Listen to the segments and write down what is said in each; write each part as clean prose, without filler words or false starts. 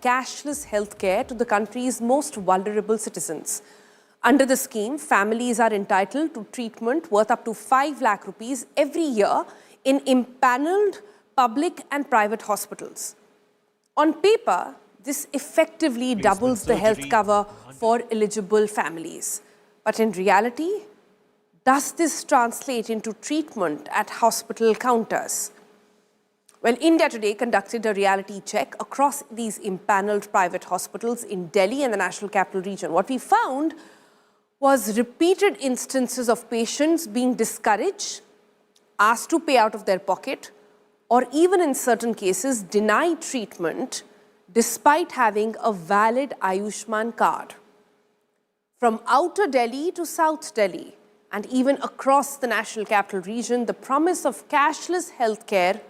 cashless healthcare to the country's most vulnerable citizens. Under the scheme, families are entitled to treatment worth up to 5 lakh rupees every year in impaneled public and private hospitals. On paper, this effectively doubles the health cover for eligible families. But in reality, does this translate into treatment at hospital counters? Well, India Today conducted a reality check across these impaneled private hospitals in Delhi and the National Capital Region. What we found was repeated instances of patients being discouraged, asked to pay out of their pocket, or even in certain cases denied treatment despite having a valid Ayushman card. From outer Delhi to South Delhi and even across the National Capital Region, the promise of cashless healthcare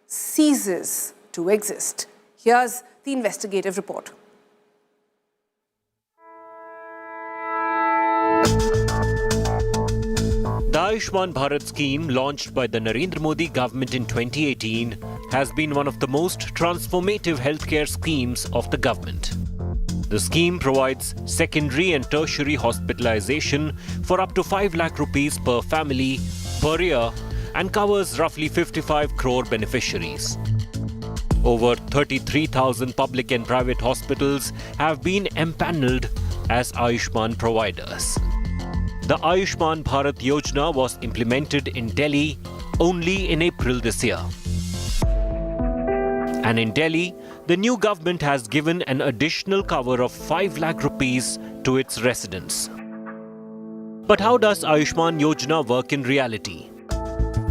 ceases to exist. Here's the investigative report. The Ayushman Bharat scheme, launched by the Narendra Modi government in 2018, has been one of the most transformative healthcare schemes of the government. The scheme provides secondary and tertiary hospitalization for up to 5 lakh rupees per family per year and covers roughly 55 crore beneficiaries. Over 33,000 public and private hospitals have been empaneled as Ayushman providers. The Ayushman Bharat Yojana was implemented in Delhi only in April this year. And in Delhi, the new government has given an additional cover of 5 lakh rupees to its residents. But how does Ayushman Yojana work in reality?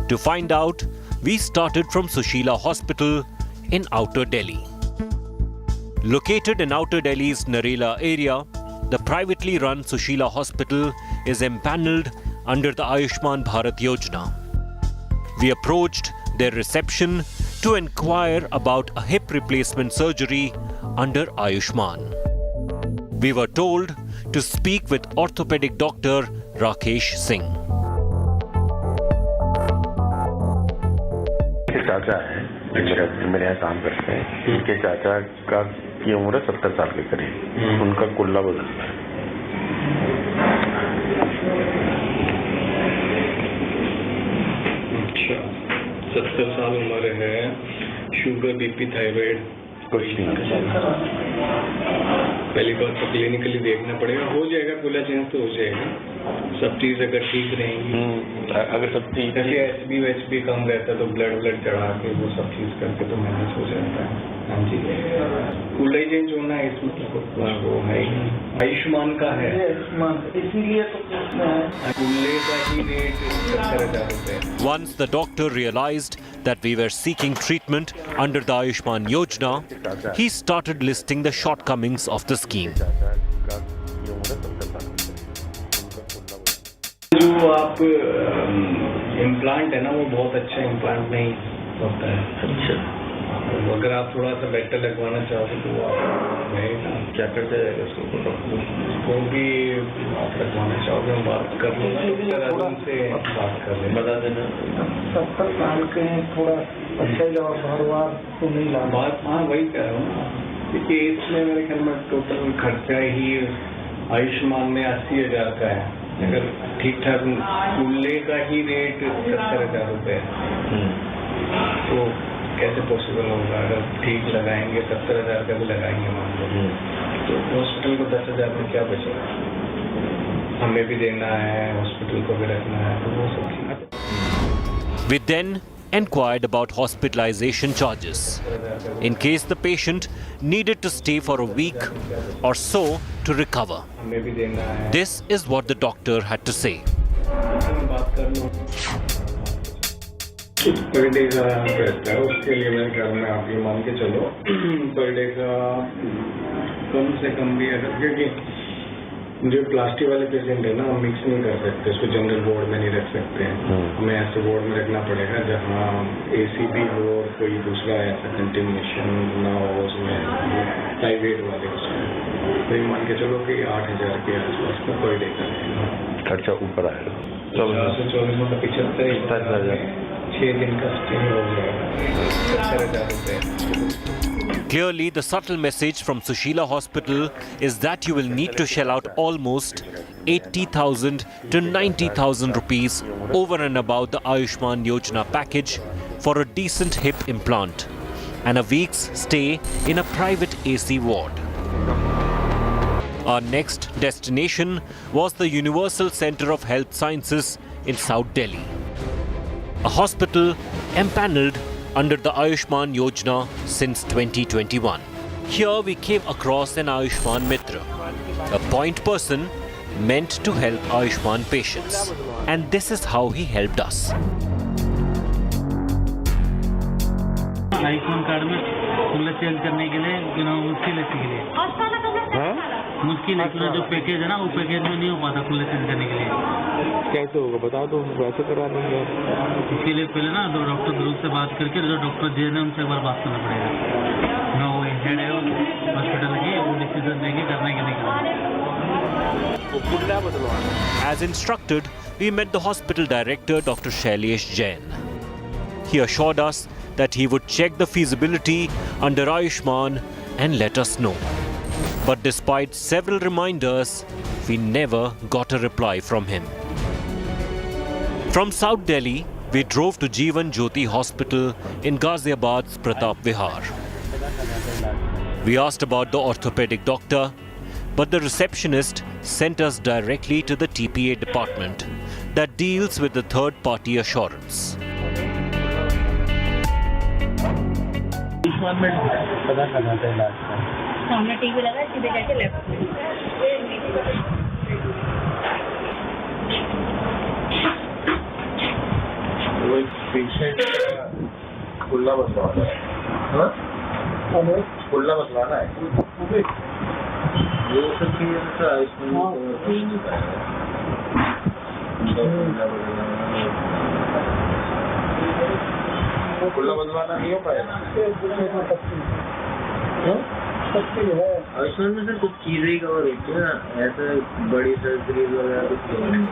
To find out, we started from Sushila Hospital in Outer Delhi. Located in Outer Delhi's Narela area, the privately run Sushila Hospital is empaneled under the Ayushman Bharat Yojana. We approached their reception to inquire about a hip replacement surgery under Ayushman. We were told to speak with orthopedic doctor Rakesh Singh. चाचा है मेरे यहाँ काम करते हैं। इनके चाचा का की उम्र 70 साल के करीब, उनका कुल्ला बदलता है। अच्छा, 70 साल उम्र है, शुगर, बीपी, थायराइड कुछ नहीं। पहली बात तो क्लिनिकली देखना पड़ेगा, हो जाएगा, कुल्ला चेंज तो हो जाएगा। सब चीज अगर ठीक रहेंगी, अगर सब ठीक जैसे एचबी कम रहता है तो ब्लड चढ़ा के वो सब चीज करके तो मैनेज हो जाता है। हाँ जी, कुल्ला ही चेंज होना है, इसमें वो है ही। आयुष्मान का है, इसीलिए तो कुल्ले का ही रेट 70,000 रुपए। Once the doctor realized that we were seeking treatment under the Ayushman Yojana, he started listing the shortcomings of the scheme. जो आप इम्प्लांट है ना, वो बहुत अच्छा इम्प्लांट नहीं होता है। अच्छा, अगर आप थोड़ा सा बेटर लगवाना चाहोगे तो आप रहेगा। क्या करते जाएगा उसको? वो भी आप लगवाना चाहोगे, हम बात कर लेंगे, से बात कर लेंगे, बता देना। 70 साल के हैं, थोड़ा अच्छा जाओ, भरवार तो नहीं ला बात। हाँ, वही कह रहा हूँ, क्योंकि इसमें मेरे ख्याल में टोटल खर्चा ही आयुष्मान में 80,000 का है। अगर ठीक ठाक कुल्ले का ही रेट 70,000 रुपए है, तो कैसे पॉसिबल होगा? अगर ठीक लगाएंगे, 70,000 का भी लगाएंगे मान लो, तो हॉस्पिटल को 10,000 में क्या बचेगा? हमें भी देना है, हॉस्पिटल को भी रखना है, तो वो सब चीज़। We then inquired about hospitalization charges in case the patient needed to stay for a week or so to recover. हमें भी देना है। This is what the doctor had to say. बात कर लो, पर डे का रहता है, उसके लिए मेरे ख्याल में आप ये मान के चलो पर डे का कम से कम भी अगर, क्योंकि जो प्लास्टिक वाले पेशेंट है ना, हम मिक्स नहीं कर सकते, उसको जनरल वार्ड में नहीं रख सकते हैं, हमें ऐसे वार्ड में रखना पड़ेगा जहाँ AC भी हो और कोई दूसरा ऐसा कंटेमिनेशन ना हो उसमें, प्राइवेट वाले उसमें। तो ये मान के चलो कि 8,000 के आसपास का पर डे का खर्चा ऊपर आएगा। 424 में 75,000 6 दिन का स्टे हो जाएगा, 70,000 रुपये। Clearly, the subtle message from Sushila Hospital is that you will need to shell out almost 80,000 to 90,000 rupees over and above the Ayushman Yojana package for a decent hip implant and a week's stay in a private AC ward. Our next destination was the Universal Centre of Health Sciences in South Delhi, a hospital empanelled under the Ayushman Yojana since 2021. Here we came across an Ayushman Mitra, a point person meant to help Ayushman patients. And this is how he helped us. Ayushman card में खुला change करने के लिए मुश्किल है इसके लिए मुश्किल है जो पैकेज है ना वो पैकेज में नहीं हो पाता खुला चेंज करने के लिए कैसे होगा बता दो, वैसे करा देंगे। इसके लिए पहले ना तो डॉक्टर ध्रुव से बात करके जो डॉक्टर जे ने उनसे एक बार बात करना पड़ेगा ना, वो हेड है हॉस्पिटल की, वो डिसीजन देंगे करने के लिए। As instructed, we met the hospital director, Dr. Shailesh Jain. He assured us that he would check the feasibility under Ayushman and let us know. But despite several reminders, we never got a reply from him. From South Delhi, we drove to Jeevan Jyoti Hospital in Ghaziabad's Pratap Vihar. We asked about the orthopedic doctor, but the receptionist sent us directly to the TPA department that deals with the third-party assurance. Ayushman में पता करना था इलाज का। सामने TV लगा है, सीधे जाके लेफ्ट में। वो पेशेंट खुला बतलाना है, हाँ? खुला बतलाना है। वो सब चीज़ें तो आयुष्मान खुला बदलवाना नहीं हो पाएगा। आयुष्मान में सर कुछ चीजें ही कवर होती है ना, ऐसा बड़ी सर्जरीज वगैरह कुछ नहीं।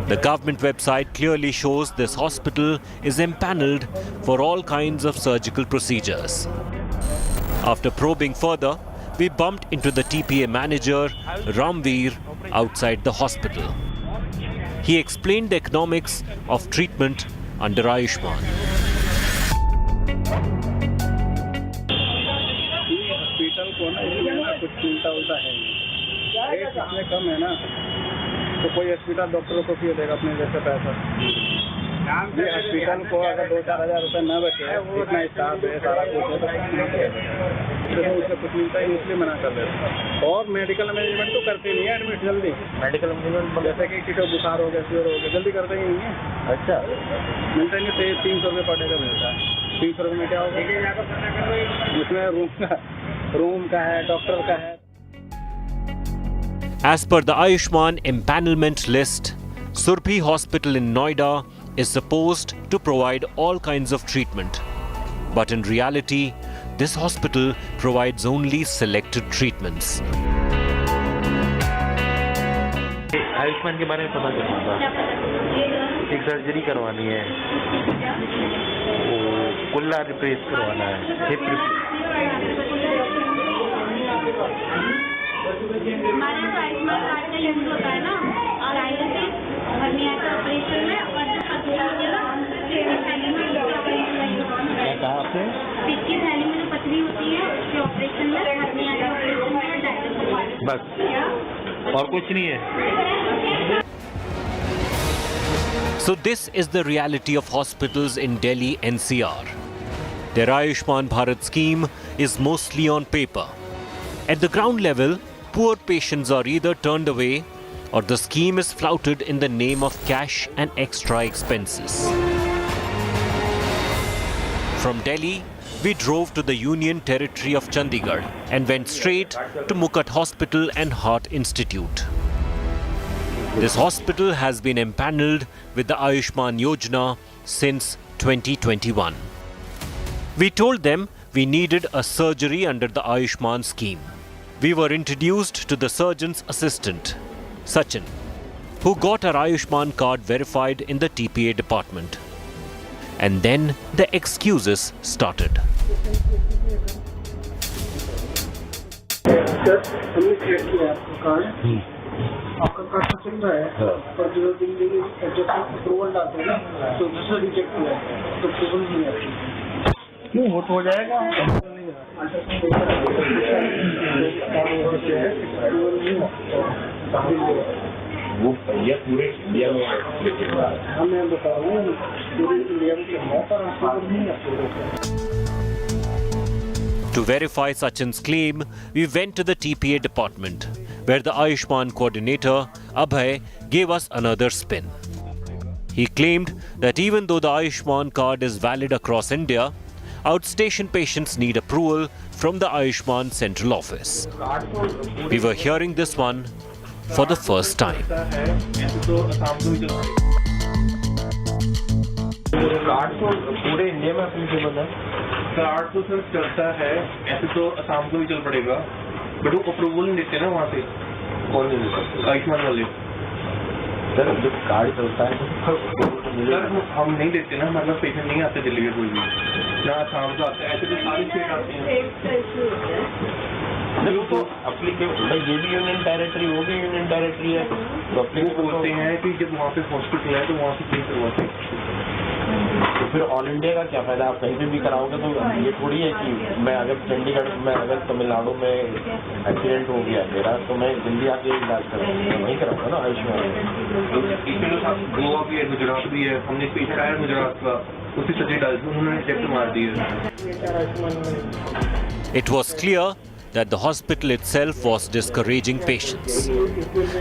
The government website clearly shows this hospital is empanelled for all kinds of surgical procedures. After probing further, we bumped into the TPA manager, Ramveer, outside the hospital. He explained the economics of treatment under Ayushman. Hospital को ना इसमें ना कुछ चिंता उल्टा है, rate इतने कम है ना, तो कोई हॉस्पिटल डॉक्टरों को क्यों देगा अपने जैसे पैसा। ये हॉस्पिटल को अगर 2-4 हज़ार रुपये न बचे, इतना स्टाफ है, सारा कुछ है, तो उससे कुछ मिलता है, इसलिए मना कर देते। और मेडिकल मैनेजमेंट तो करते नहीं है एडमिट जल्दी। मेडिकल मैनेजमेंट जैसे कि किसी को बुखार हो गया, फीवर हो गया, जल्दी करते ही नहीं है। अच्छा, मिलता नहीं, 300 रुपये पर डे का मिलता है। 300 रुपये में क्या होगा, उसमें रूम का है, डॉक्टर का है। As per the Ayushman empanelment list, Surphi Hospital in Noida is supposed to provide all kinds of treatment. But in reality, this hospital provides only selected treatments. Ayushman के बारे में पता करना था, एक सर्जरी करवानी है, वो कुल्ला रिप्लेस करवाना है, हिप हमारे तो आयुष्मान कार्ड का यूज होता है ना, और आयुष्मान हर्निया का ऑपरेशन में और कहा आपने पेट की थैली में जो पथरी होती है उसके ऑपरेशन में, हर्निया का ऑपरेशन में डायलिसिस बस, और कुछ नहीं है। So this is the reality of hospitals in Delhi NCR. Their Ayushman Bharat scheme is mostly on paper. At the ground level, poor patients are either turned away or the scheme is flouted in the name of cash and extra expenses. From Delhi, we drove to the Union Territory of Chandigarh and went straight to Mukut Hospital and Heart Institute. This hospital has been empanelled with the Ayushman Yojana since 2021. We told them we needed a surgery under the Ayushman scheme. We were introduced to the surgeon's assistant, Sachin, who got her Ayushman card verified in the TPA department. And then the excuses started. Sir हमने check किया आपका card तो चल रहा है पर जो दिन जब अप्रूवल डालते हैं ना तो दूसरा रिजेक्ट हुआ है तो अप्रूवल नहीं आती क्यों हो जाएगा वो ये पूरे इंडिया में हमें बता रहा हूँ पूरे इंडिया में चल रहा है पर अप्रूवल नहीं आती To verify Sachin's claim, we went to the TPA department, where the Ayushman coordinator, Abhay, gave us another spin. He claimed that even though the Ayushman card is valid across India, outstation patients need approval from the Ayushman central office. We were hearing this one for the first time. Card तो पूरे India में applicable है card तो sir चलता है ऐसे तो असम को भी चल पड़ेगा बट वो अप्रूवल नहीं देते ना वहाँ से कौन नहीं देता आयुष्मान वाले सर जब कार्ड चलता है सर हम नहीं देते ना हमारे पास पेशेंट नहीं आते दिल्ली के कोई भी ना असम का आता है ऐसे तो सारी स्टेट आती हैं तो अप्लीकेबल ये भी यूनियन टेरिटरी वो भी यूनियन टेरिटरी है तो वो बोलते हैं कि जब वहाँ पे हॉस्पिटल है तो वहाँ से चेक करवाते हैं तो फिर ऑल इंडिया का क्या फायदा आप कहीं पे भी कराओगे तो ये थोड़ी है कि मैं अगर चंडीगढ़ में अगर तमिलनाडु में एक्सीडेंट हो गया मेरा तो मैं दिल्ली आके इलाज कराऊंगा वहीं कराऊंगा ना आयुष्मान गोवा भी है गुजरात भी है हमने पेशेंट आया गुजरात का उसी सब्जेक्ट डाल दी उन्होंने रिजेक्ट मार दी है It was clear that the hospital itself was discouraging patients.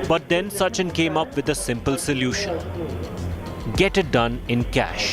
But then Sachin came up with a simple solution. Get it done in cash.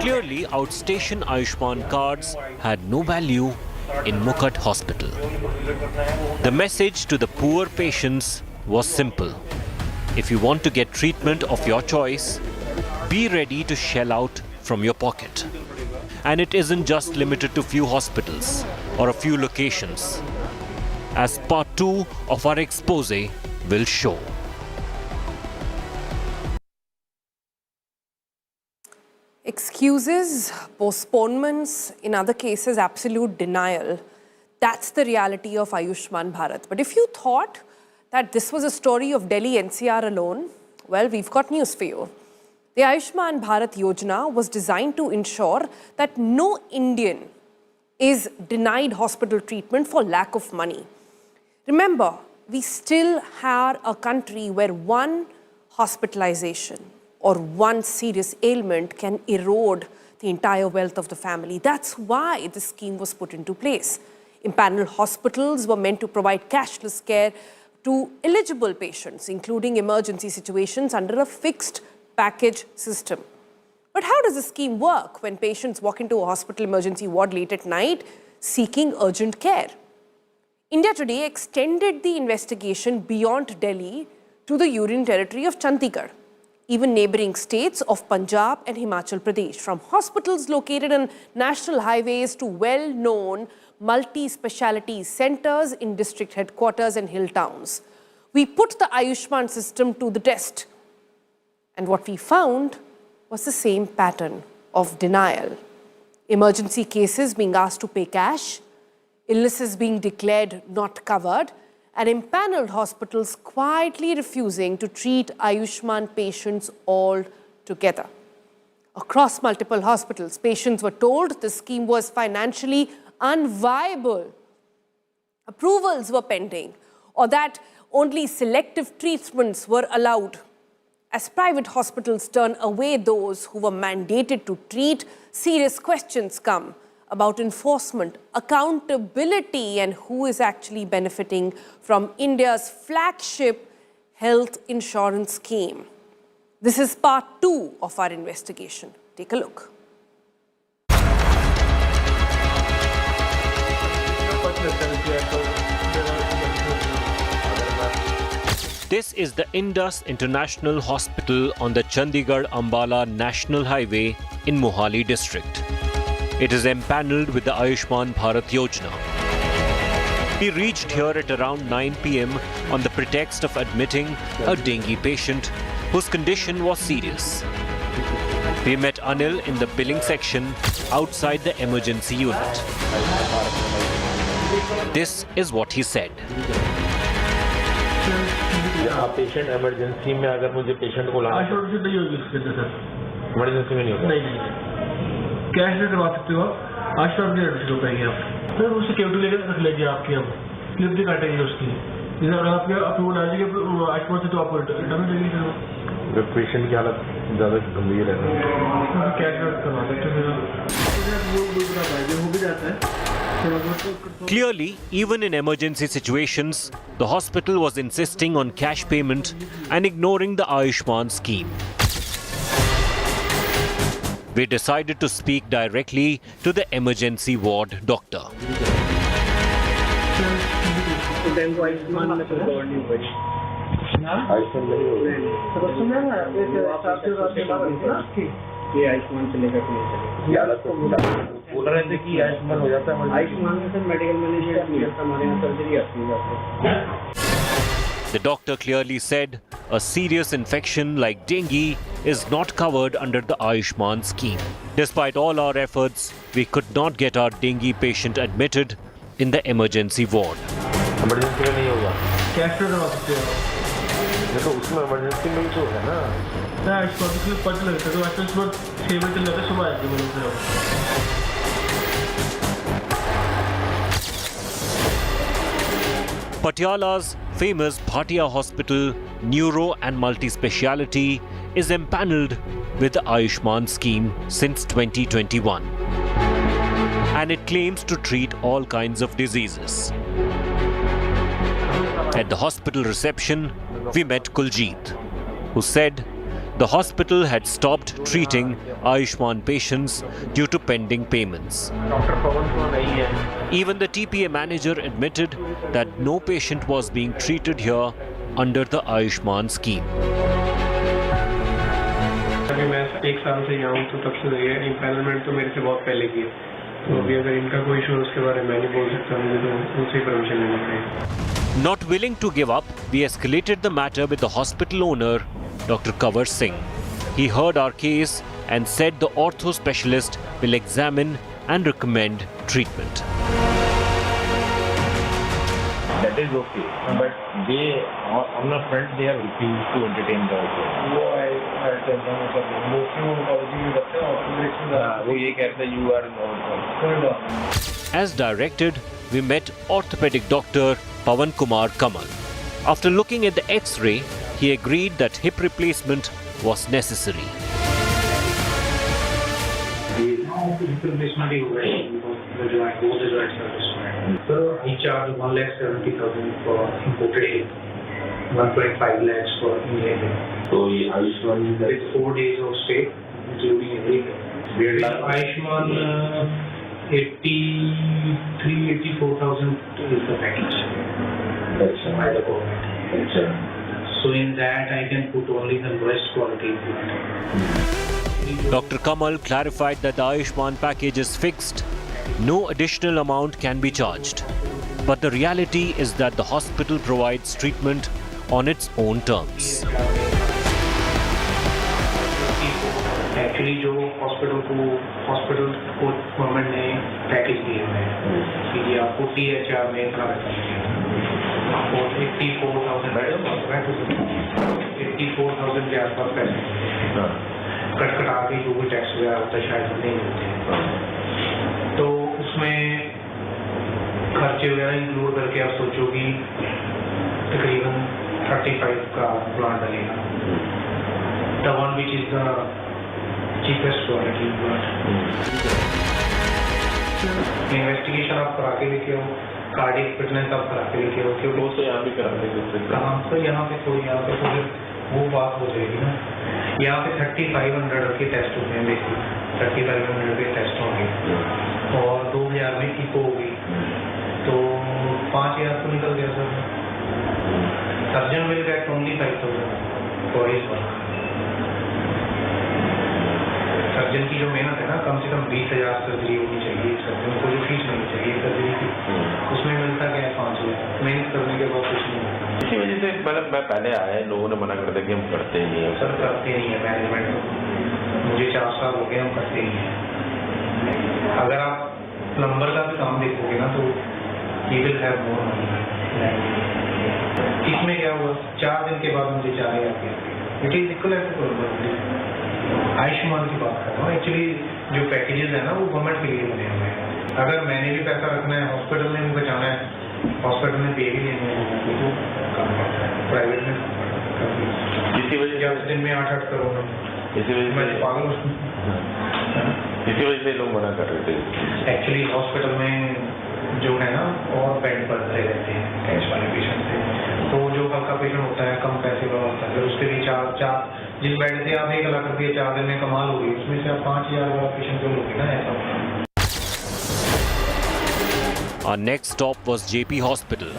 Clearly, outstation Ayushman cards had no value in Mukhat Hospital. The message to the poor patients was simple. If you want to get treatment of your choice, be ready to shell out from your pocket. And it isn't just limited to few hospitals or a few locations, as part 2 of our expose will show. Excuses, postponements, in other cases, absolute denial. That's the reality of Ayushman Bharat. But if you thought that this was a story of Delhi NCR alone, well, we've got news for you. The Ayushman Bharat Yojana was designed to ensure that no Indian is denied hospital treatment for lack of money. Remember, we still are a country where one hospitalization or one serious ailment can erode the entire wealth of the family. That's why this scheme was put into place. Impaneled hospitals were meant to provide cashless care to eligible patients, including emergency situations under a fixed package system. But how does the scheme work when patients walk into a hospital emergency ward late at night seeking urgent care? India Today extended the investigation beyond Delhi to the Union Territory of Chandigarh, even neighbouring states of Punjab and Himachal Pradesh, from hospitals located on national highways to well-known multi-speciality centres in district headquarters and hill towns. We put the Ayushman system to the test, and what we found was the same pattern of denial. Emergency cases being asked to pay cash, illnesses being declared not covered, and impaneled hospitals quietly refusing to treat Ayushman patients altogether. Across multiple hospitals, patients were told the scheme was financially unviable. Approvals were pending, or that only selective treatments were allowed. As private hospitals turn away those who were mandated to treat, serious questions come about enforcement, accountability, and who is actually benefiting from India's flagship health insurance scheme. This is part 2 of our investigation. Take a look. This is the Indus International Hospital on the Chandigarh-Ambala National Highway in Mohali district. It is empanelled with the Ayushman Bharat Yojana. We reached here at around 9 p.m. on the pretext of admitting a dengue patient whose condition was serious. We met Anil in the billing section outside the emergency unit. This is what he said. यहाँ patient emergency में अगर मुझे patient को लाना नहीं होगी उसके अंदर सर, इमरजेंसी में नहीं होगा। नहीं कैश से करवा सकते हो आप, आज तो आपकी एडमिट हो पाएंगे आप सर, उससे केवटी लेकर रख लीजिए आपकी, अब स्लिप भी काटेंगे उसकी, अगर आपके अप्रूवल आ जाएगी आज से तो आप रिटर्न देंगे सर। अगर पेशेंट की हालत ज़्यादा गंभीर है कैश करवा सकते हो भी जाता है। Clearly, even in emergency situations, the hospital was insisting on cash payment and ignoring the Ayushman scheme. We decided to speak directly to the emergency ward doctor. ये आयुष्मान से लेकर बोल रहे थे कि आयुष्मान हो जाता है, आयुष्मान में सर मेडिकल मैनेजमेंट हमारे यहाँ सर्जरी आती है। The doctor clearly said a serious infection like dengue is not covered under the Ayushman scheme. Despite all our efforts, we could not get our dengue patient admitted in the emergency ward. Emergency में नहीं होगा, cash से करवा सकते हो देखो उसमें emergency में ही तो है ना। आज पता लगता है तो आज तो सुबह 6 बजे लगा, सुबह आएगी बोलो sir. Patiala's famous Bhatia Hospital Neuro and Multi-Speciality is empanelled with the Ayushman scheme since 2021. And it claims to treat all kinds of diseases. At the hospital reception, we met Kuljit, who said the hospital had stopped treating Ayushman patients due to pending payments. Even the TPA manager admitted that no patient was being treated here under the Ayushman scheme. मैं 1 साल से यहाँ हूँ तो तब से ये empanelment तो मेरे से बहुत पहले की है, तो अभी अगर इनका कोई इशू उसके बारे में नहीं बोल सकता, मुझे तो उनसे परमिशन लेनी पड़ेगी। Not willing to give up, we escalated the matter with the hospital owner, Dr. Kanwar Singh. He heard our case and said the ortho specialist will examine and recommend treatment. That is okay, but they on the front they have refused to entertain the offer. वो ये कहते हैं you are not. As directed, we met orthopedic doctor Pawan Kumar Kamal. After looking at the X-ray, he agreed that hip replacement was necessary. hip replacement ही हुआ है, the joint, both the joints are destroyed. So I charge 1,70,000 for imported hip, 1.5 lakhs for Indian hip. तो ये Ayushman With 4 days of stay, including everything. Ayushman 84,000 is the package. By the government. So in that I can put only the lowest quality implant. Dr. Kamal clarified that the Ayushman package is fixed. No additional amount can be charged. But the reality is that the hospital provides treatment on its own terms. Actually, जो hospital को government ने package दिया है कि ये आपको THR में इतना रखना है, आपको 84,000 के आसपास पैसे कटा के जो भी टैक्स वगैरह होता है शायद नहीं मिलते, तो उसमें खर्चे वगैरह इंक्लूड करके आप सोचो कि तकरीबन 35 का प्लान लगेगा, the one which is the cheapest quality plant. Investigation आप करा के लेके हो, कार्डियक फिटनेस आप करा के लेके हो, क्योंकि वो तो यहाँ भी करा देंगे। कहाँ तो यहाँ पे कोई वो बात हो जाएगी ना। यहाँ पे 3500 के टेस्ट होते हैं, बेसिक 3500 के टेस्ट होंगे और 2000 में इको होगी, तो 5000 तो निकल गया sir. Surgeon will get only 5000 for his work. Surgeon की जो मेहनत है ना, कम से कम 20,000 सर्जरी होनी चाहिए, सर्जन को जो फीस मिलनी चाहिए सर्जरी की, उसमें मिलता क्या है 5,000, मेहनत करने के बाद कुछ नहीं मिलता। इसी वजह से मतलब मैं पहले आया, लोगों ने मना कर दिया कि हम करते ही नहीं है। सर करते नहीं है मैनेजमेंट, मुझे 4 साल हो गए, हम करते ही हैं। अगर आप प्लम्बर का भी काम देखोगे ना, तो he will have more money. इसमें क्या हुआ, 4 दिन के बाद मुझे 4,000 it is equal to Ayushman की बात कर रहा हूँ। एक्चुअली जो पैकेजेस है ना, वो गवर्नमेंट के लिए बने हुए हैं। अगर मैंने भी पैसा रखना है, हॉस्पिटल में भी बचाना है, हॉस्पिटल में पे भी लेने हैं, तो कम पड़ता है, प्राइवेट में कम पड़ता है। इसी वजह से दिन में 8-8 करोड़, इसी वजह मैं पागल हूँ। इसी वजह से लोग मना कर रहे थे। एक्चुअली हॉस्पिटल में जो है ना, और बेड पर भरे रहते हैं कैश वाले पेशेंट से, तो जो हल्का पेशेंट होता है, कम पैसे वाला होता है, उसके लिए चार जिस बेड से आप 1 लाख रुपये 4 दिन में कमाल होगी, उसमें से आप 5,000 वाला पेशेंट जो लोगे ना, ऐसा। Our next stop was JP Hospital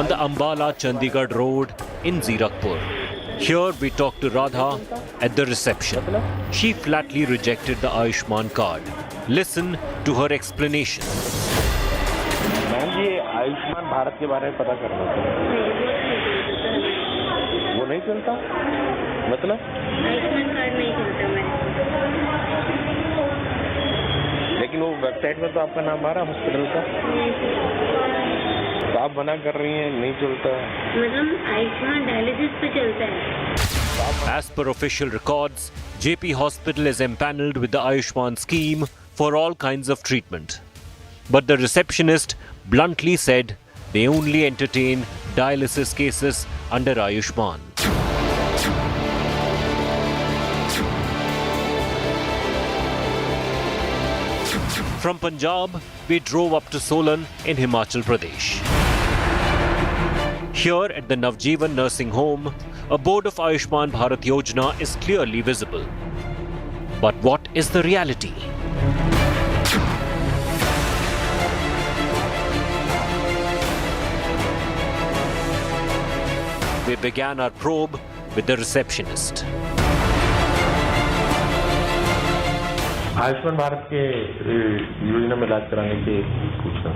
on the Ambala Chandigarh road in Zirakpur. Here we talked to Radha at the reception. She flatly rejected the Ayushman card. Listen to her explanation. Ma'am ji, Ayushman Bharat के बारे में पता करना था। वो नहीं चलता, मतलब आयुष्मान कार्ड नहीं चलता मैं। लेकिन वो वेबसाइट में तो आपका नाम आ रहा हॉस्पिटल का, तो आप मना कर रही हैं नहीं चलता। मतलब आयुष्मान डायलिसिस पे चलता है। As per official records, JP Hospital is empaneled with the Ayushman scheme for all kinds of treatment. But the receptionist bluntly said they only entertain dialysis cases under Ayushman. From Punjab, we drove up to Solan in Himachal Pradesh. Here at the Navjeevan Nursing Home, a board of Ayushman Bharat Yojana is clearly visible. But what is the reality? We began our probe with the receptionist. Ayushman Bharat के योजना में इलाज कराने के पूछना।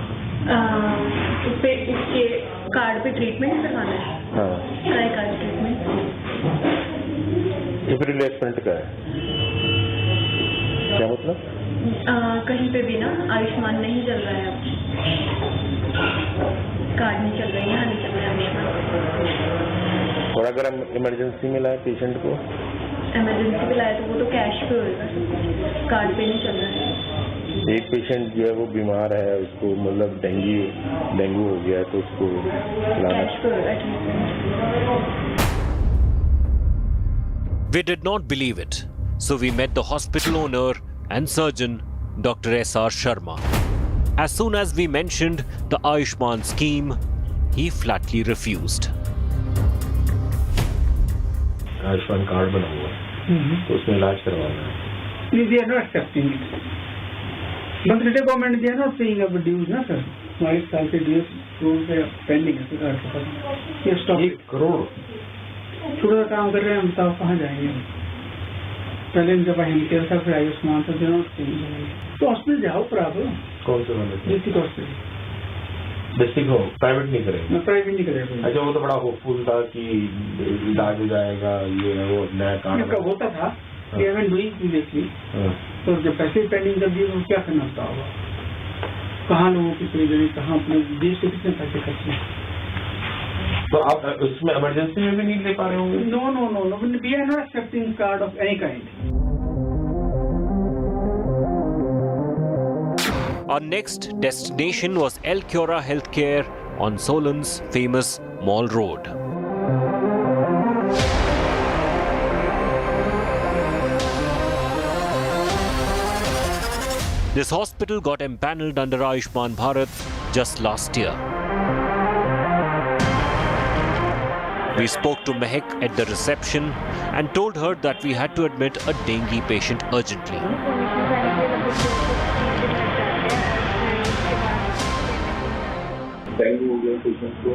इसके card पे treatment करवाना है। हाँ, क्या कार्ड ट्रीटमेंट? ये रिप्लेसमेंट का है, क्या मतलब? कहीं पे भी ना आयुष्मान नहीं चल रहा है, कार्ड नहीं चल रहा है, यहाँ नहीं चल रहा है। और अगर हम इमरजेंसी में लाए पेशेंट को, इमरजेंसी पे लाया तो वो तो कैश पे होगा, कार्ड पे नहीं चल रहा है। एक पेशेंट जो है वो बीमार है, उसको मतलब डेंगू हो गया, तो उसको कैश पे होगा treatment. We did not believe it, so we met the hospital owner and surgeon, Dr. S.R. Sharma. As soon as we mentioned the Ayushman scheme, he flatly refused. Ayushman card बना हुआ है, तो उसमें इलाज करवाना है। They are not accepting it. But the government, they are not paying up dues, ना sir. हमारे साल के dues पेंडिंग है सर। ये स्टॉप 1 करोड़ छोटा काम कर रहे हैं हम, तो कहाँ जाएंगे? पहले जब हम केयर था, फिर आयुष्मान तो तो हॉस्पिटल जाओ प्राइवेट। कौन से वाले? District hospital. डिस्ट्रिक्ट हो, प्राइवेट नहीं करेंगे? मैं प्राइवेट नहीं करेगा। अच्छा, वो तो बड़ा होपफुल था कि इलाज हो जाएगा, ये वो नया कार्ड होता था। तो जब पैसे पेंडिंग कर दिए तो क्या करना होता होगा? कहाँ लोगों की सुविधा, कहाँ अपने देश से कितने पैसे खर्चे? तो आप उसमें इमरजेंसी में भी नहीं ले पा रहे होंगे? No, we are not accepting card of any kind. Our next destination was El Cura Healthcare on Solan's famous Mall Road. This hospital got empaneled under Ayushman Bharat just last year. We spoke to Mehak at the reception and told her that we had to admit a dengue patient urgently. Dengue हो गया patient को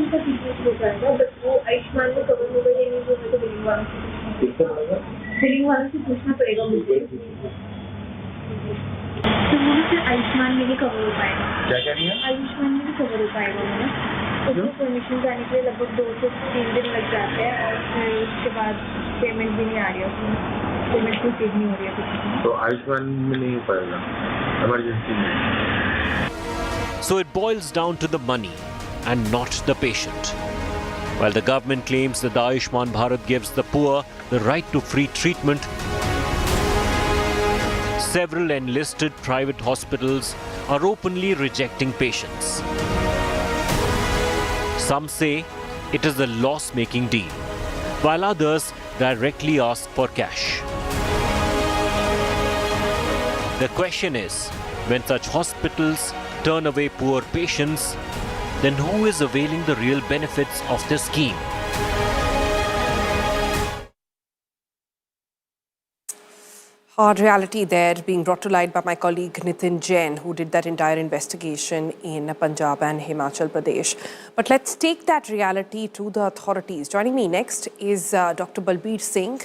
उनका treatment हो जाएगा but वो आयुष्मान में cover होगा या नहीं वो मेरे को बिलिंग वालों से कितना पड़ेगा बिलिंग वालों से पूछना पड़ेगा मुझे तो वो फिर आयुष्मान में भी कवर हो पाएगा क्या क्या नहीं है आयुष्मान में भी कवर हो पाएगा ना उसमें परमिशन जाने के लिए लगभग 2 से 3 दिन लग जाते हैं और फिर उसके बाद पेमेंट भी नहीं आ रही है उसमें पेमेंट कोई चीज नहीं हो रही है कुछ तो आयुष्मान में नहीं हो पाएगा इमरजेंसी में So it boils down to the money and not the patient. While the government claims that the Ayushman Bharat gives the poor the right to free treatment, several enlisted private hospitals are openly rejecting patients. Some say it is a loss-making deal, while others directly ask for cash. The question is, when such hospitals turn away poor patients, then who is availing the real benefits of this scheme? Hard reality there being brought to light by my colleague Nitin Jain, who did that entire investigation in Punjab and Himachal Pradesh. But let's take that reality to the authorities. Joining me next is Dr. Balbir Singh.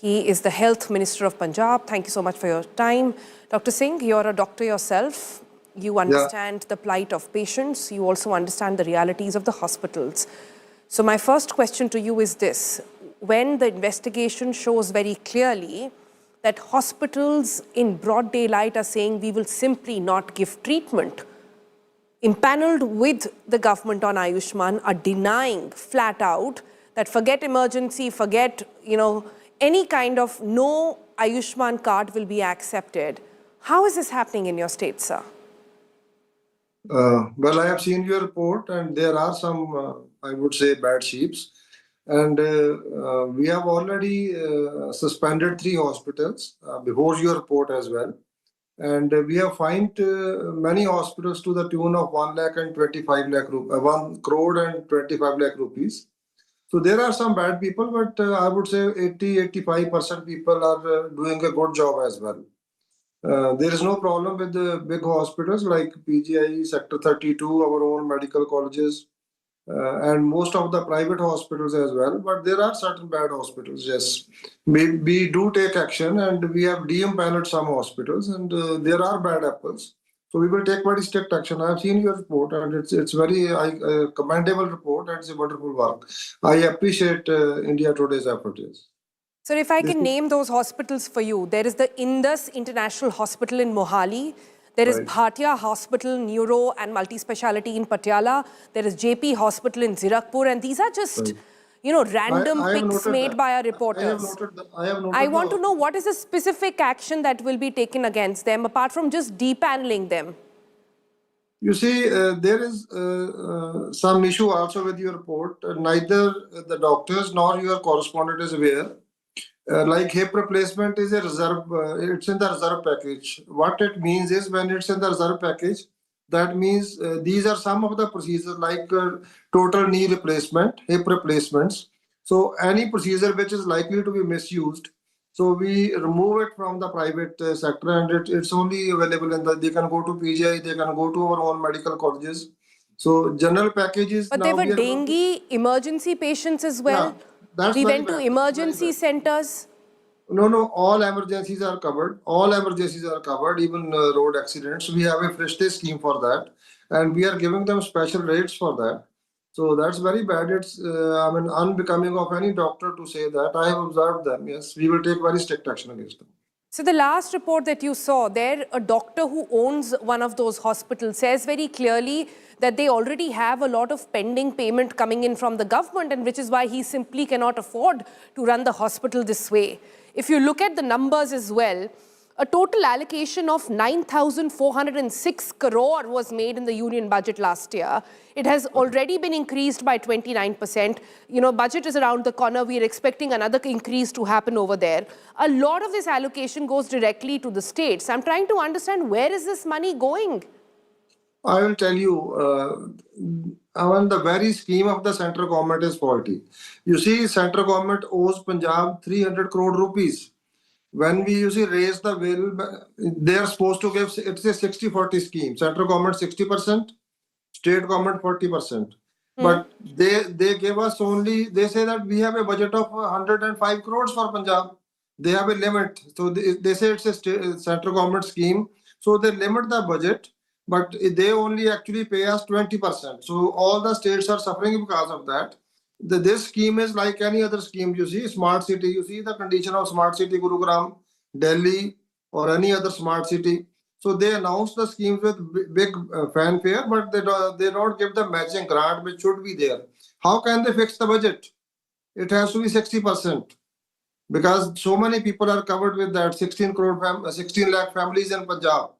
He is the Health Minister of Punjab. Thank you so much for your time. Dr. Singh, you're a doctor yourself. You understand the plight of patients. You also understand the realities of the hospitals. So my first question to you is this. When the investigation shows very clearly that hospitals in broad daylight are saying we will simply not give treatment, impaneled with the government on Ayushman are denying flat out that forget emergency, forget, any kind of no Ayushman card will be accepted. How is this happening in your state, sir? Well, I have seen your report, and there are some, I would say, bad sheeps. And we have already suspended 3 hospitals before your report as well. And we have fined many hospitals to the tune of 1 lakh and 25 lakh rupees, 1 crore and 25 lakh rupees. So there are some bad people, but I would say 80-85% people are doing a good job as well. There is no problem with the big hospitals like PGI, Sector 32, our own medical colleges, and most of the private hospitals as well. But there are certain bad hospitals, yes. We do take action, and we have de-empaneled some hospitals, and there are bad apples. So we will take very strict action. I have seen your report, and it's very commendable report, and it's a wonderful work. I appreciate India Today's effort, yes. Sir, if I can name those hospitals for you, there is the Indus International Hospital in Mohali, there is Bhatia Hospital, Neuro and Multi-Speciality in Patiala, there is JP Hospital in Zirakpur, and these are just, random picks made by our reporters. I want to know what is the specific action that will be taken against them, apart from just depaneling them. You see, there is some issue also with your report. Neither the doctors nor your correspondent is aware. Like hip replacement is a reserve, it's in the reserve package. What it means is when it's in the reserve package, that means these are some of the procedures like total knee replacement, hip replacements. So any procedure which is likely to be misused, so we remove it from the private sector, and it's only available in they can go to PGI, they can go to our own medical colleges. So general packages. But there were dengue emergency patients as well. Yeah, we went to emergency centers. No, all emergencies are covered. All emergencies are covered, even road accidents. We have a fresh day scheme for that, and we are giving them special rates for that. So that's very bad. It's unbecoming of any doctor to say that. I have observed them. Yes, we will take very strict action against them. So the last report that you saw there, a doctor who owns one of those hospitals says very clearly that they already have a lot of pending payment coming in from the government, and which is why he simply cannot afford to run the hospital this way. If you look at the numbers as well, a total allocation of 9,406 crore was made in the union budget last year. It has already been increased by 29%. Budget is around the corner. We are expecting another increase to happen over there. A lot of this allocation goes directly to the states. I'm trying to understand, where is this money going? I will tell you, when the very scheme of the central government is faulty. You see, central government owes Punjab 300 crore rupees. When we raise the bill, they are supposed to give, it's a 60-40 scheme. Central government 60%, state government 40%. But they give us only, they say that we have a budget of 105 crores for Punjab. They have a limit. So they say it's a central government scheme. So they limit the budget, but they only actually pay us 20%. So all the states are suffering because of that. This scheme is like any other scheme. You see, smart city, you see the condition of smart city, Gurugram, Delhi, or any other smart city. So they announce the schemes with big fanfare, but they don't give the matching grant which should be there. How can they fix the budget? It has to be 60%. Because so many people are covered with that 16 lakh families in Punjab.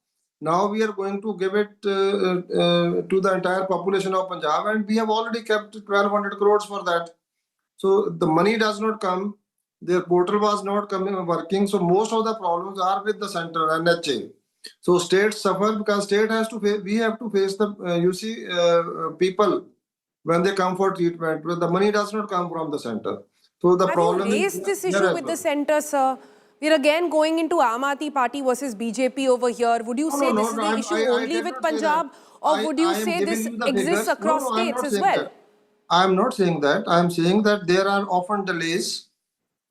Now we are going to give it to the entire population of Punjab, and we have already kept 1200 crores for that. So the money does not come. Their portal was not working. So most of the problems are with the center NHA. So states suffer because state has to we have to face the people when they come for treatment. But the money does not come from the center. So the problem you raised this issue with the centre, sir? We're again going into Aam Aadmi Party versus BJP over here. Would you say this is the issue only with Punjab, or would you say this exists across states as well? I am not saying that. I am saying that there are often delays.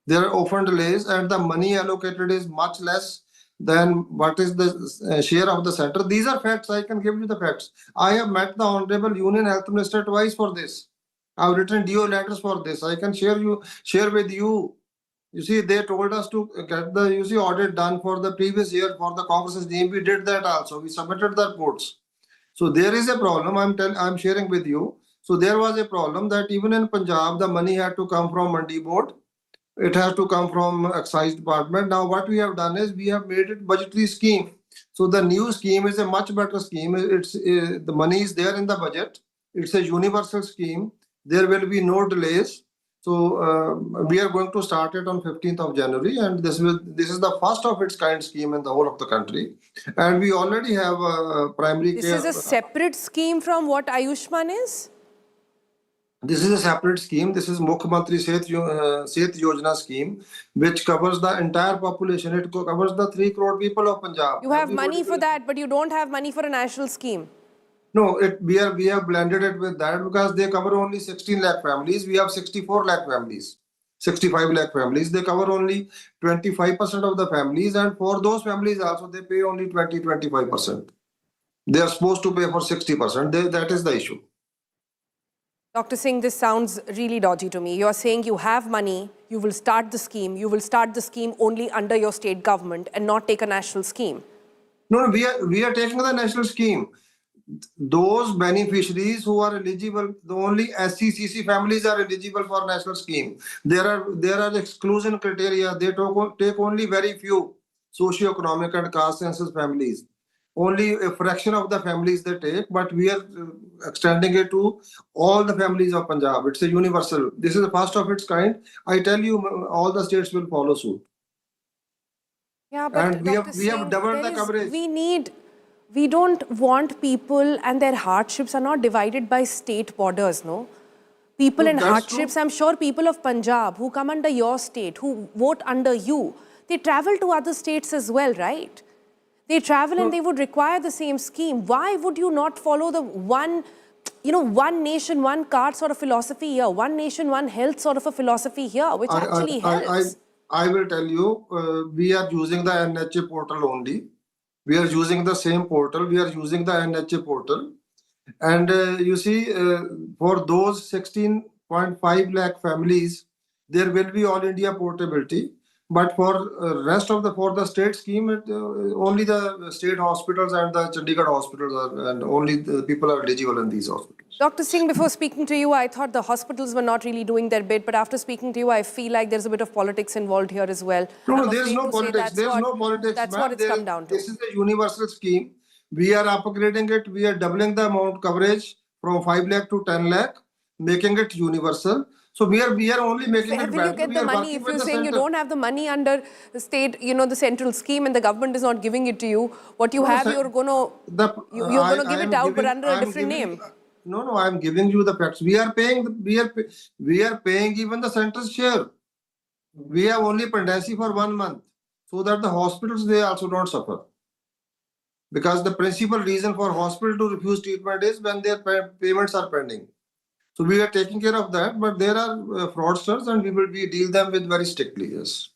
There are often delays, and the money allocated is much less than what is the share of the center. These are facts. I can give you the facts. I have met the Honorable Union Health Minister twice for this. I've written DO letters for this. I can share with you. You see, they told us to get the audit done for the previous year for the Congress regime. We did that also. We submitted the reports. So there is a problem. I'm sharing with you. So there was a problem that even in Punjab, the money had to come from Mandi Board. It has to come from Excise Department. Now what we have done is we have made it budgetary scheme. So the new scheme is a much better scheme. It's the money is there in the budget. It's a universal scheme. There will be no delays. So we are going to start it on 15th of January, and this is the first of its kind scheme in the whole of the country. And we already have a primary care. This is a separate scheme from what Ayushman is? This is a separate scheme. This is Mukhyamantri Sehat Yojana scheme, which covers the entire population. It covers the 3 crore people of Punjab. You have money for that, but you don't have money for a national scheme. No, we have blended it with that because they cover only 16 lakh families. We have 64 lakh families, 65 lakh families. They cover only 25% of the families, and for those families also they pay only 25%. They are supposed to pay for 60%. That is the issue. Dr. Singh, this sounds really dodgy to me. You're saying you have money, you will start the scheme. You will start the scheme only under your state government and not take a national scheme. No, we are taking the national scheme. Those beneficiaries who are eligible, the only SCCC families are eligible for national scheme. There are exclusion criteria. They take only very few socio-economic and caste census families. Only a fraction of the families they take, but we are extending it to all the families of Punjab. It's a universal. This is the first of its kind. I tell you, all the states will follow suit. Yeah, but and we have doubled the coverage. We don't want people and their hardships are not divided by state borders, no? People in hardships, I'm sure people of Punjab who come under your state, who vote under you, they travel to other states as well, right? They travel and they would require the same scheme. Why would you not follow the one nation, one card sort of philosophy here, one nation, one health sort of a philosophy here, which actually helps? I will tell you, we are using the NHA portal only. We are using the same portal. We are using the NHA portal. And you see, for those 16.5 lakh families, there will be all India portability. But for rest of for the state scheme, only the state hospitals and the Chandigarh hospitals are, and only the people are eligible in these hospitals. Dr. Singh, before speaking to you, I thought the hospitals were not really doing their bit. But after speaking to you, I feel like there's a bit of politics involved here as well. No, there's no politics. There's no politics. That's what it's come down to. This is a universal scheme. We are upgrading it. We are doubling the amount coverage from 5 lakh to 10 lakh, making it universal. So we are only making it better. Where will you get the money if you're saying you don't have the money under the state, the central scheme, and the government is not giving it to you? What you have, you're going to give it out, but under a different name. No, I'm giving you the facts. We are paying even the center's share. We have only pendency for 1 month, so that the hospitals, they also don't suffer. Because the principal reason for hospital to refuse treatment is when their payments are pending. So we are taking care of that, but there are fraudsters, and we will deal them with very strictly. Yes.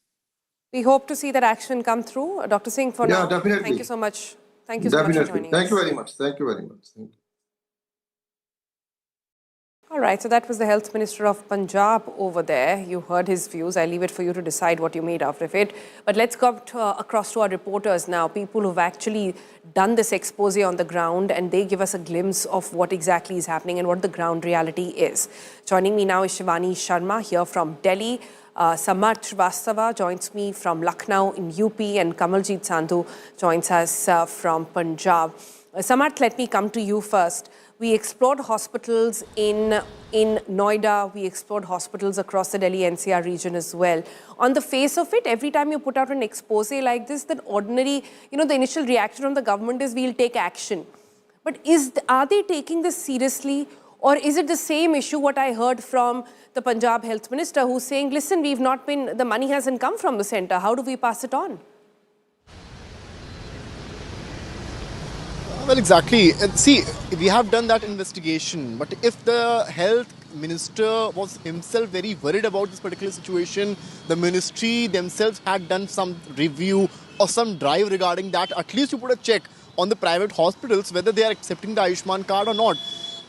We hope to see that action come through. Dr. Singh, for Yeah, now, definitely. thank you so much. Thank you so much for Definitely. joining Thank us. you very much. Thank you very much. Thank you. All right, so that was the Health Minister of Punjab over there. You heard his views. I leave it for you to decide what you made out of it. But let's go across to our reporters now, people who've actually done this expose on the ground, and they give us a glimpse of what exactly is happening and what the ground reality is. Joining me now is Shivani Sharma here from Delhi. Samarth Srivastava joins me from Lucknow in UP, and Kamaljeet Sandhu joins us from Punjab. Samarth, let me come to you first. We explored hospitals in Noida. We explored hospitals across the Delhi NCR region as well. On the face of it, every time you put out an expose like this, then ordinary, the initial reaction from the government is we'll take action. But are they taking this seriously? Or is it the same issue what I heard from the Punjab Health Minister, who's saying, listen, the money hasn't come from the centre. How do we pass it on? Well, exactly. See, we have done that investigation, but if the health minister was himself very worried about this particular situation, the ministry themselves had done some review or some drive regarding that, at least you put a check on the private hospitals whether they are accepting the Ayushman card or not.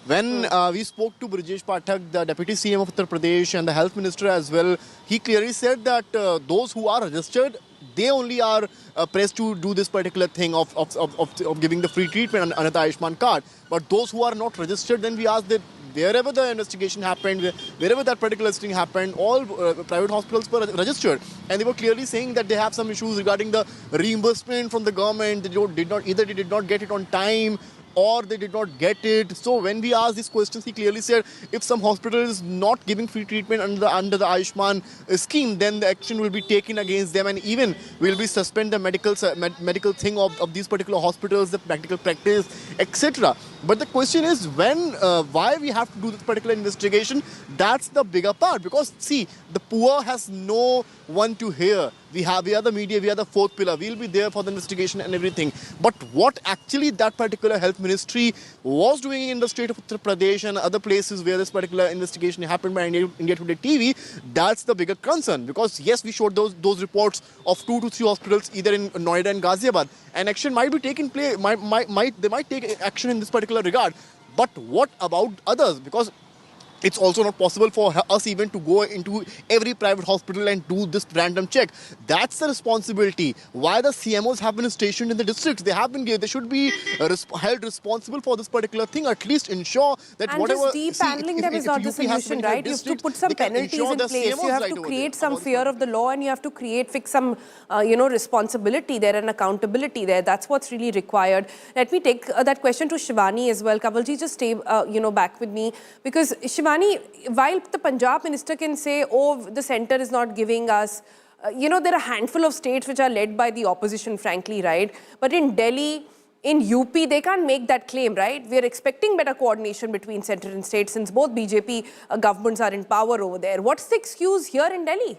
When we spoke to Brijesh Pathak, the Deputy CM of Uttar Pradesh, and the Health Minister as well, he clearly said that those who are registered, they only are pressed to do this particular thing of giving the free treatment under the Ayushman card. But those who are not registered, then we asked that wherever the investigation happened, wherever that particular thing happened, all private hospitals were registered. And they were clearly saying that they have some issues regarding the reimbursement from the government. They did not get it on time, or they did not get it. So when we asked these questions, he clearly said if some hospital is not giving free treatment under the Ayushman scheme, then the action will be taken against them, and even will be suspend the medical thing of these particular hospitals, the practical practice, etc. But the question is why we have to do this particular investigation. That's the bigger part, because see, the poor has no one to hear. We are the media, we are the fourth pillar. We'll be there for the investigation and everything. But what actually that particular health ministry was doing in the state of Uttar Pradesh and other places where this particular investigation happened by India Today TV, that's the bigger concern. Because yes, we showed those reports of 2 to 3 hospitals either in Noida and Ghaziabad, and action might be taken place. They might take action in this particular regard. But what about others? Because it's also not possible for us even to go into every private hospital and do this random check. That's the responsibility. Why the CMOs have been stationed in the districts? They should be held responsible for this particular thing. At least ensure that and whatever. Just depaneling them is not the solution, right? You have to put some penalties in place. You have to create some fear of the law, and you have to fix some, responsibility there and accountability there. That's what's really required. Let me take that question to Shivani as well. Kavalji, just stay, back with me, because Shivani, while the Punjab minister can say, oh, the centre is not giving us, there are a handful of states which are led by the opposition, frankly, right? But in Delhi, in UP, they can't make that claim, right? We are expecting better coordination between centre and state since both BJP governments are in power over there. What's the excuse here in Delhi?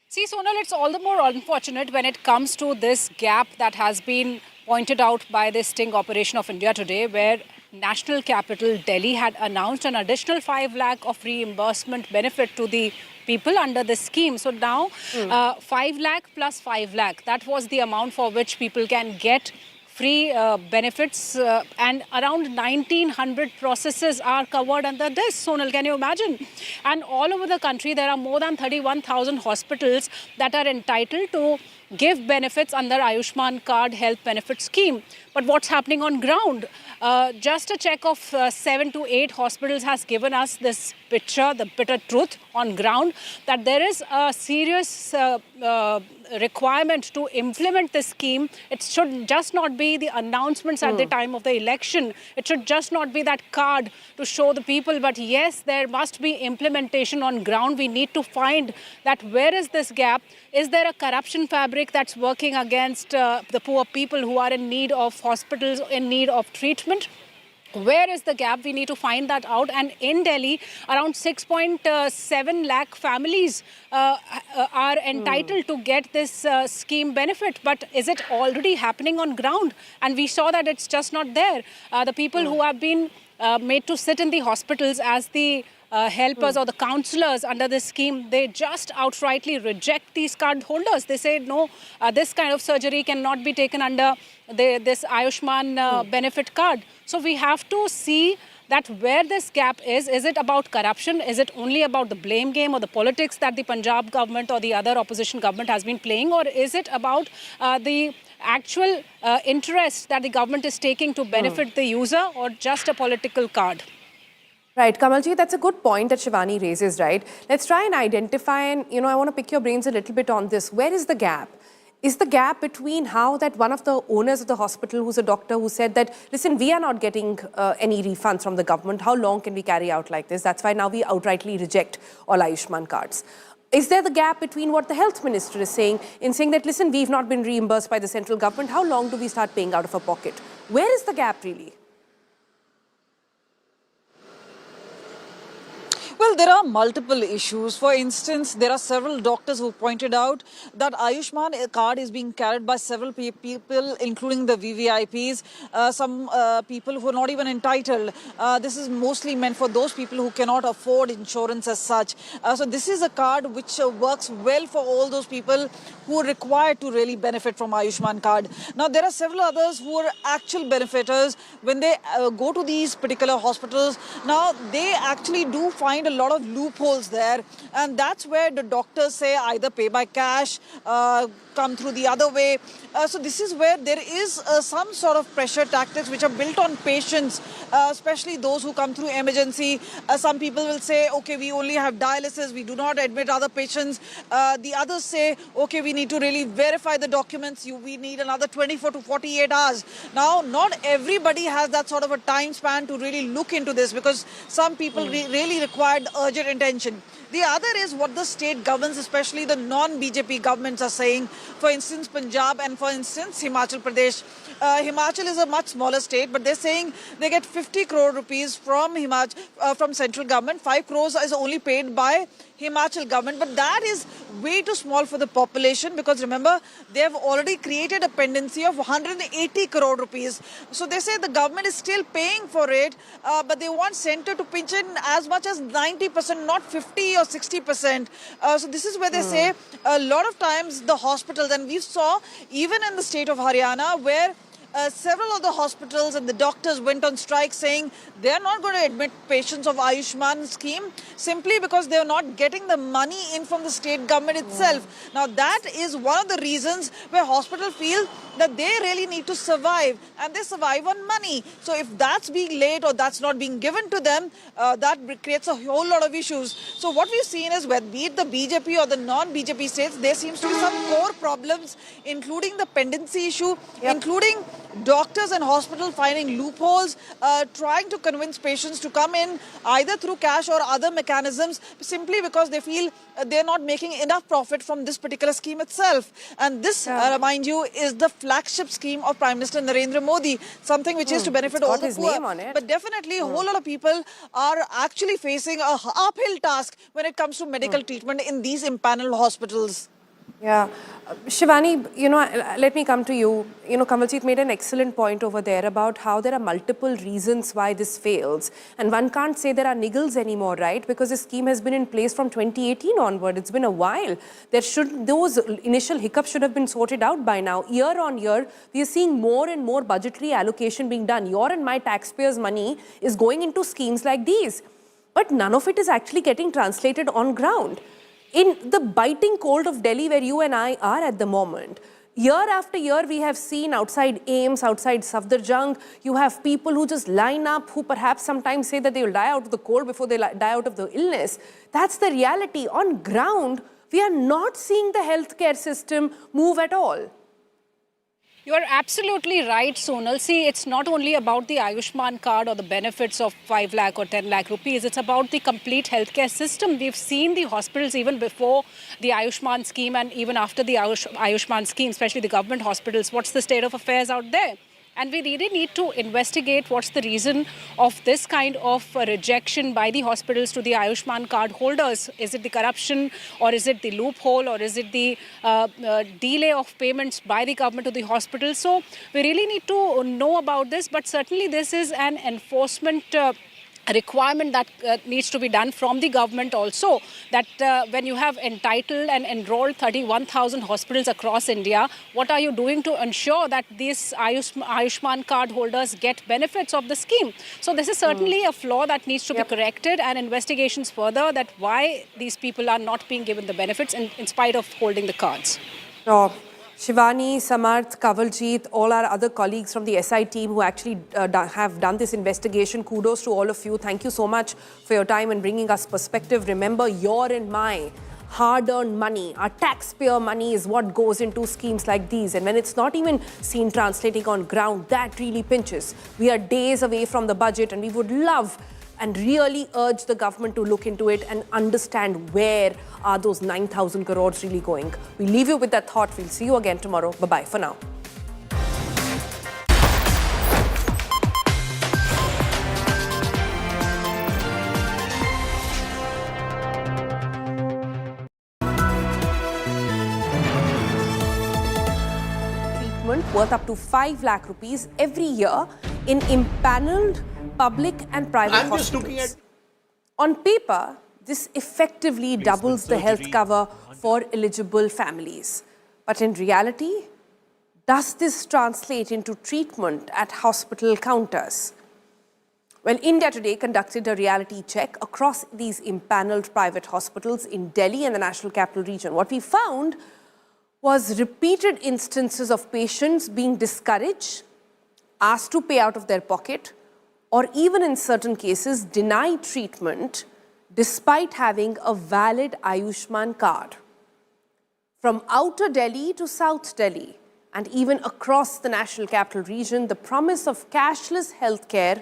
See, Sonal, it's all the more unfortunate when it comes to this gap that has been pointed out by the sting operation of India Today, where national capital Delhi had announced an additional 5 lakh of reimbursement benefit to the people under this scheme. So now 5 lakh plus 5 lakh, that was the amount for which people can get free benefits, and around 1900 processes are covered under this. Sonal, can you imagine? And all over the country, there are more than 31,000 hospitals that are entitled to give benefits under Ayushman Card Health Benefit Scheme. But what's happening on ground? Just a check of 7 to 8 hospitals has given us this picture, the bitter truth on ground, that there is a serious requirement to implement this scheme. It should just not be the announcements at the time of the election. It should just not be that card to show the people. But yes, there must be implementation on ground. We need to find that where is this gap? Is there a corruption fabric that's working against the poor people who are in need of hospitals, in need of treatment? Where is the gap? We need to find that out. And in Delhi, around 6.7 lakh families are entitled to get this scheme benefit. But is it already happening on ground? And we saw that it's just not there. The people who have been made to sit in the hospitals as the helpers or the counselors under this scheme, they just outrightly reject these card holders. They say, no, this kind of surgery cannot be taken under this Ayushman benefit card. So we have to see that where this gap is it about corruption? Is it only about the blame game or the politics that the Punjab government or the other opposition government has been playing? Or is it about the actual interest that the government is taking to benefit the user, or just a political card? Right, Kamalji, that's a good point that Shivani raises, right? Let's try and identify, and, I want to pick your brains a little bit on this. Where is the gap? Is the gap between how that one of the owners of the hospital, who's a doctor, who said that, listen, we are not getting any refunds from the government. How long can we carry out like this? That's why now we outrightly reject all Ayushman cards. Is there the gap between what the health minister is saying in saying that, listen, we've not been reimbursed by the central government. How long do we start paying out of our pocket? Where is the gap really? Well, there are multiple issues. For instance, there are several doctors who pointed out that Ayushman card is being carried by several people, including the VVIPs, some people who are not even entitled. This is mostly meant for those people who cannot afford insurance as such. So this is a card which works well for all those people who are required to really benefit from Ayushman card. Now, there are several others who are actual benefiters. When they go to these particular hospitals, now they actually do find a lot of loopholes there, and that's where the doctors say either pay by cash, come through the other way. So this is where there is some sort of pressure tactics which are built on patients, especially those who come through emergency. Some people will say, okay, we only have dialysis, we do not admit other patients. The others say, okay, we need to really verify the documents, we need another 24 to 48 hours. Now, not everybody has that sort of a time span to really look into this, because some people really required urgent attention. The other is what the state governments, especially the non-BJP governments, are saying. For instance, Punjab and for instance, Himachal Pradesh. Himachal is a much smaller state, but they're saying they get 50 crore rupees from from central government. 5 crores is only paid by Himachal government, but that is way too small for the population, because remember, they have already created a pendency of 180 crore rupees. So they say the government is still paying for it, but they want centre to pinch in as much as 90%, not 50 or 60%. So this is where they say a lot of times the hospitals, and we saw even in the state of Haryana, where several of the hospitals and the doctors went on strike saying they are not going to admit patients of Ayushman scheme simply because they are not getting the money in from the state government itself. Now that is one of the reasons where hospitals feel that they really need to survive, and they survive on money. So if that's being late or that's not being given to them, that creates a whole lot of issues. So what we've seen is, whether be it the BJP or the non-BJP states, there seems to be some core problems, including the pendency issue, including doctors and hospitals finding loopholes, trying to convince patients to come in either through cash or other mechanisms, simply because they feel they're not making enough profit from this particular scheme itself. And this, mind you, is the flagship scheme of Prime Minister Narendra Modi, something which is to benefit all the poor. But definitely a whole lot of people are actually facing a uphill task when it comes to medical treatment in these impaneled hospitals. Yeah. Shivani, let me come to you. Kamaljeet made an excellent point over there about how there are multiple reasons why this fails. And one can't say there are niggles anymore, right? Because the scheme has been in place from 2018 onward. It's been a while. Those initial hiccups should have been sorted out by now. Year on year, we are seeing more and more budgetary allocation being done. Your and my taxpayers' money is going into schemes like these. But none of it is actually getting translated on ground. In the biting cold of Delhi, where you and I are at the moment, year after year, we have seen outside AIMS, outside Safdarjung, you have people who just line up, who perhaps sometimes say that they will die out of the cold before they die out of the illness. That's the reality. On ground, we are not seeing the healthcare system move at all. You are absolutely right, Sonal. See, it's not only about the Ayushman card or the benefits of 5 lakh or 10 lakh rupees. It's about the complete healthcare system. We've seen the hospitals even before the Ayushman scheme and even after the Ayushman scheme, especially the government hospitals. What's the state of affairs out there? And we really need to investigate what's the reason of this kind of rejection by the hospitals to the Ayushman card holders. Is it the corruption, or is it the loophole, or is it the delay of payments by the government to the hospitals? So we really need to know about this, but certainly this is an enforcement requirement that needs to be done from the government also, that when you have entitled and enrolled 31,000 hospitals across India, what are you doing to ensure that these Ayushman card holders get benefits of the scheme? So this is certainly a flaw that needs to be corrected, and investigations further that why these people are not being given the benefits in spite of holding the cards. Shivani, Samarth, Kavaljeet, all our other colleagues from the SI team who actually have done this investigation, kudos to all of you. Thank you so much for your time and bringing us perspective. Remember, your and my hard-earned money, our taxpayer money is what goes into schemes like these. And when it's not even seen translating on ground, that really pinches. We are days away from the budget, and we would love and really urge the government to look into it and understand where are those 9,000 crores really going. We leave you with that thought. We'll see you again tomorrow. Bye-bye for now. Treatment worth up to 5 lakh rupees every year in impaneled public and private hospitals. On paper, this effectively doubles the health cover for eligible families. But in reality, does this translate into treatment at hospital counters? Well, India Today conducted a reality check across these impaneled private hospitals in Delhi and the National Capital Region. What we found was repeated instances of patients being discouraged, asked to pay out of their pocket, or even in certain cases denied treatment despite having a valid Ayushman card. From outer Delhi to South Delhi and even across the National Capital Region, the promise of cashless healthcare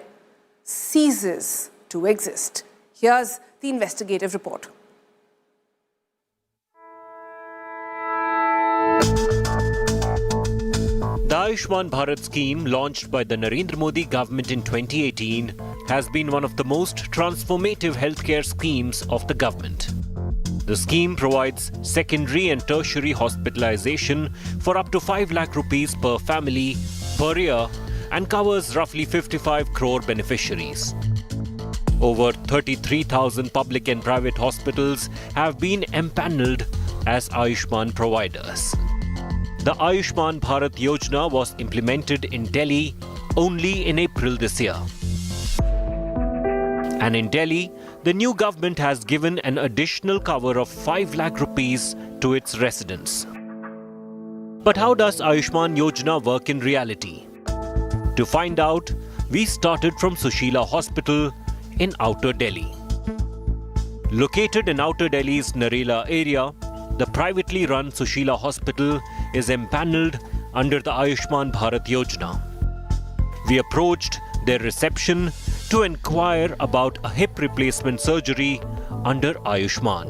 ceases to exist. Here's the investigative report. The Ayushman Bharat scheme, launched by the Narendra Modi government in 2018, has been one of the most transformative healthcare schemes of the government. The scheme provides secondary and tertiary hospitalization for up to 5 lakh rupees per family per year and covers roughly 55 crore beneficiaries. Over 33,000 public and private hospitals have been empaneled as Ayushman providers. The Ayushman Bharat Yojana was implemented in Delhi only in April this year. And in Delhi, the new government has given an additional cover of 5 lakh rupees to its residents. But how does Ayushman Yojana work in reality? To find out, we started from Sushila Hospital in Outer Delhi. Located in Outer Delhi's Narela area, the privately run Sushila Hospital is empaneled under the Ayushman Bharat Yojana. We approached their reception to inquire about a hip replacement surgery under Ayushman.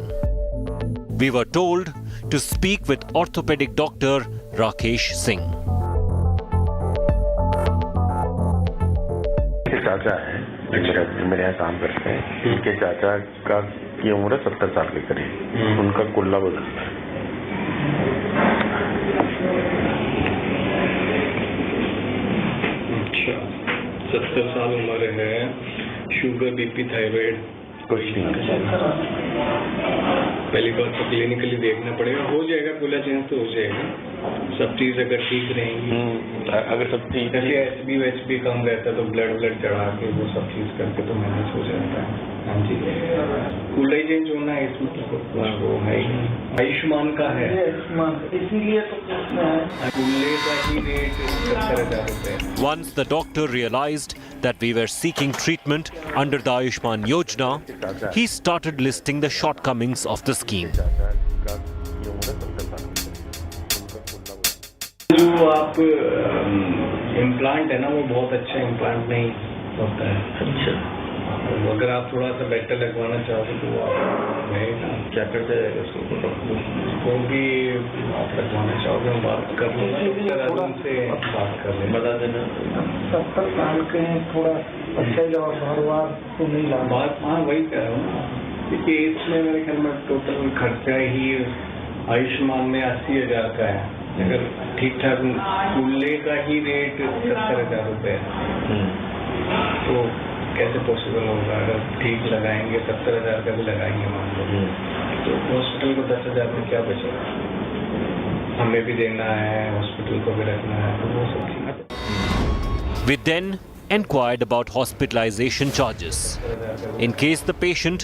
We were told to speak with orthopedic doctor Rakesh Singh. चाचा है मेरे यहाँ काम करते हैं, इनके चाचा का की उम्र 70 साल के करीब, उनका कुल्ला बदलता है। अच्छा, 70 साल उम्र है, शुगर बीपी थायराइड कुछ नहीं। पहली बात तो क्लिनिकली देखना पड़ेगा, हो जाएगा, कुल्ला चेंज तो हो जाएगा, सब चीज अगर ठीक रहेंगी। अगर सब ठीक है, एचबी कम रहता है तो ब्लड चढ़ा के वो सब चीज करके तो मैनेज हो जाता है। हाँ जी, कुल्ला ही चेंज होना है, इसमें वो है ही आयुष्मान का है, इसीलिए तो कुल्ले का ही रेट 70,000 रुपए। Once the doctor realized that we were seeking treatment under the Ayushman Yojana, he started listing the shortcomings of the scheme. जो आप इम्प्लांट है ना, वो बहुत अच्छा इम्प्लांट नहीं होता है। अच्छा, तो अगर आप थोड़ा सा बेटर लगवाना चाहोगे तो वो आप रहेगा। क्या करते हैं उसको भी आप लगवाना चाहोगे हम बात कर लूँगा, डॉक्टर अरुण से बात कर लें, बता देना। 70 साल के हैं, थोड़ा अच्छा जवाब बार तो नहीं ला बात। हाँ वही कह रहा हूँ ना, क्योंकि इसमें मेरे ख्याल में टोटल खर्चा ही आयुष्मान में 80,000 का है। अगर ठीक ठाक खुले का ही रेट 70,000 रुपये है, तो कैसे पॉसिबल होगा? अगर ठीक लगाएंगे 70,000 का भी लगाएंगे मान लो, तो हॉस्पिटल को 10,000 में क्या बचेगा? हमें भी देना है, हॉस्पिटल को भी रखना है, तो वो सब चीज़। We then inquired about hospitalization charges in case the patient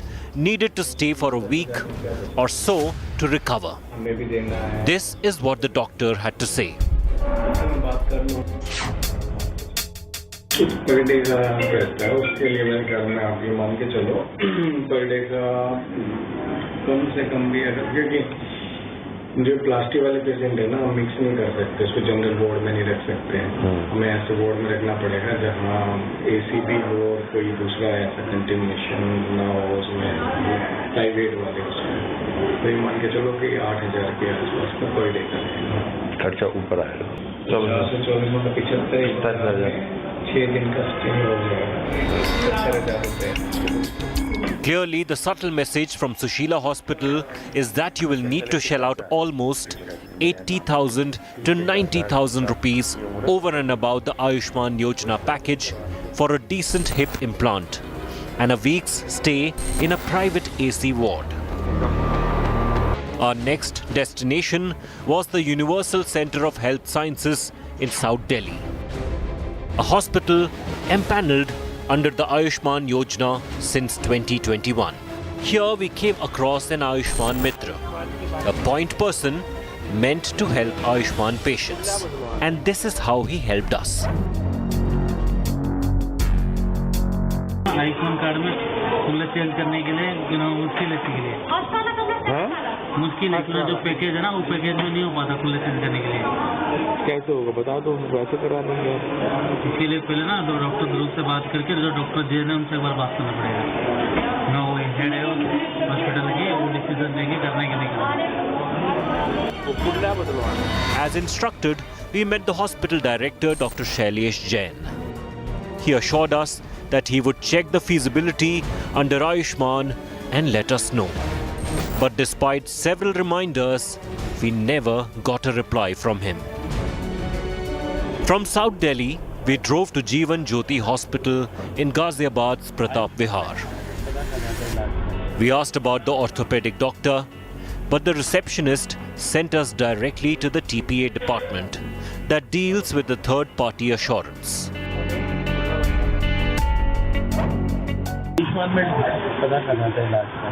needed to stay for a week or so to recover. हमें भी देना है। This is what the doctor had to say. बात कर लो। पर डे का रहता है, उसके लिए मेरे ख्याल में आप ये मान के चलो पर डे का कम से कम भी अगर, क्योंकि जो प्लास्टिक वाले पेशेंट है ना, हम मिक्स नहीं कर सकते, उसको जनरल वार्ड में नहीं रख सकते हैं, हमें ऐसे वार्ड में रखना पड़ेगा जहाँ AC भी हो और कोई दूसरा ऐसा कंटेमिनेशन ना हो उसमें, प्राइवेट वाले उसमें। तो ये मान के चलो कि 8,000 के आसपास का पर डे का खर्चा ऊपर आएगा। 75,000 6 दिन का स्टे हो जाएगा 70,000 रुपये। Clearly, the subtle message from Sushila Hospital is that you will need to shell out almost 80,000 to 90,000 rupees over and above the Ayushman Yojana package for a decent hip implant and a week's stay in a private AC ward. Our next destination was the Universal Centre of Health Sciences in South Delhi, a hospital empanelled under the Ayushman Yojana since 2021. Here we came across an Ayushman Mitra, a point person meant to help Ayushman patients. And this is how he helped us. Ayushman card में खुला change करने के लिए मुश्किल है, इसके लिए मुश्किल है, जो पैकेज है ना वो पैकेज में नहीं हो पाता खुला चेंज करने के लिए। कैसे होगा बता दो, वैसे करा देंगे। इसके लिए पहले ना डॉक्टर ध्रुव से बात करके, जो डॉक्टर जे ने उनसे एक बार बात करना पड़ेगा, ना वो हेड है हॉस्पिटल की, वो डिसीजन लेके करने के लिए। As instructed, we met the hospital director, Dr. Shailesh Jain. He assured us that he would check the feasibility under Ayushman and let us know. But despite several reminders, we never got a reply from him. From South Delhi, we drove to Jeevan Jyoti Hospital in Ghaziabad's Pratap Vihar. We asked about the orthopedic doctor, but the receptionist sent us directly to the TPA department that deals with the third-party assurance. Ayushman में पता करना था इलाज का।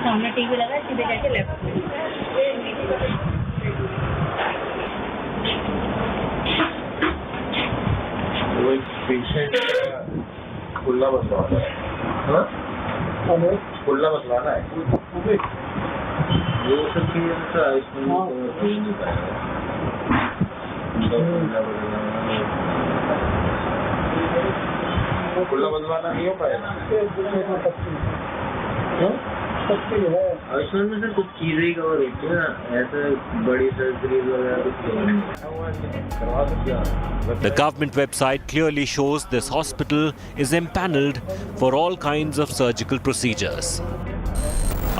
सामने TV लगा, सीधे जाके लेफ्ट में। वो एक पेशेंट खुला बदलवाना है, हाँ? खुला बदलवाना है, वो सब चीज़ का आयुष्मान नहीं पाएगा। खुला बदलवाना नहीं हो पाएगा। आयुष्मान में सर कुछ चीजें ही कवर होती है ना, ऐसे बड़ी सर्जरीज वगैरह कुछ। The government website clearly shows this hospital is empanelled for all kinds of surgical procedures.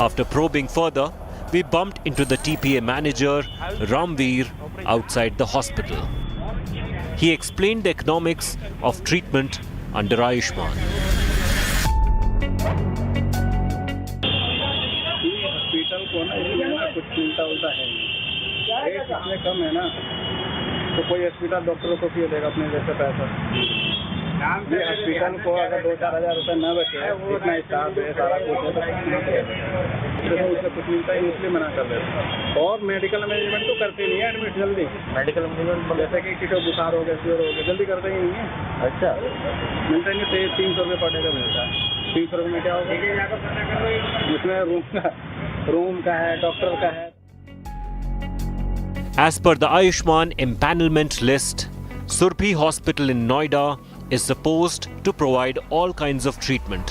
After probing further, we bumped into the TPA manager, Ramveer, outside the hospital. He explained the economics of treatment under Ayushman. Hospital को ना इसमें ना कुछ उल्टा उल्टा है, rate इतने कम है ना, तो कोई हॉस्पिटल डॉक्टरों को क्यों देगा अपने जैसे पैसा? ये हॉस्पिटल को अगर 2-4 हज़ार रुपये न बचे, इतना स्टाफ है, सारा कुछ है, तो उससे कुछ मिलता है, इसलिए मना कर देते। और मेडिकल मैनेजमेंट तो करते नहीं है एडमिट जल्दी। मेडिकल मैनेजमेंट जैसे कि किसी को बुखार हो गया, फीवर हो गया, जल्दी करते ही नहीं है। अच्छा, मिलता ही नहीं, 300 रुपये पर डे का मिलता है। 300 रुपये में क्या होगा? उसमें रूम का है, डॉक्टर का है। As per the Ayushman empanelment list, Surabhi Hospital in Noida is supposed to provide all kinds of treatment,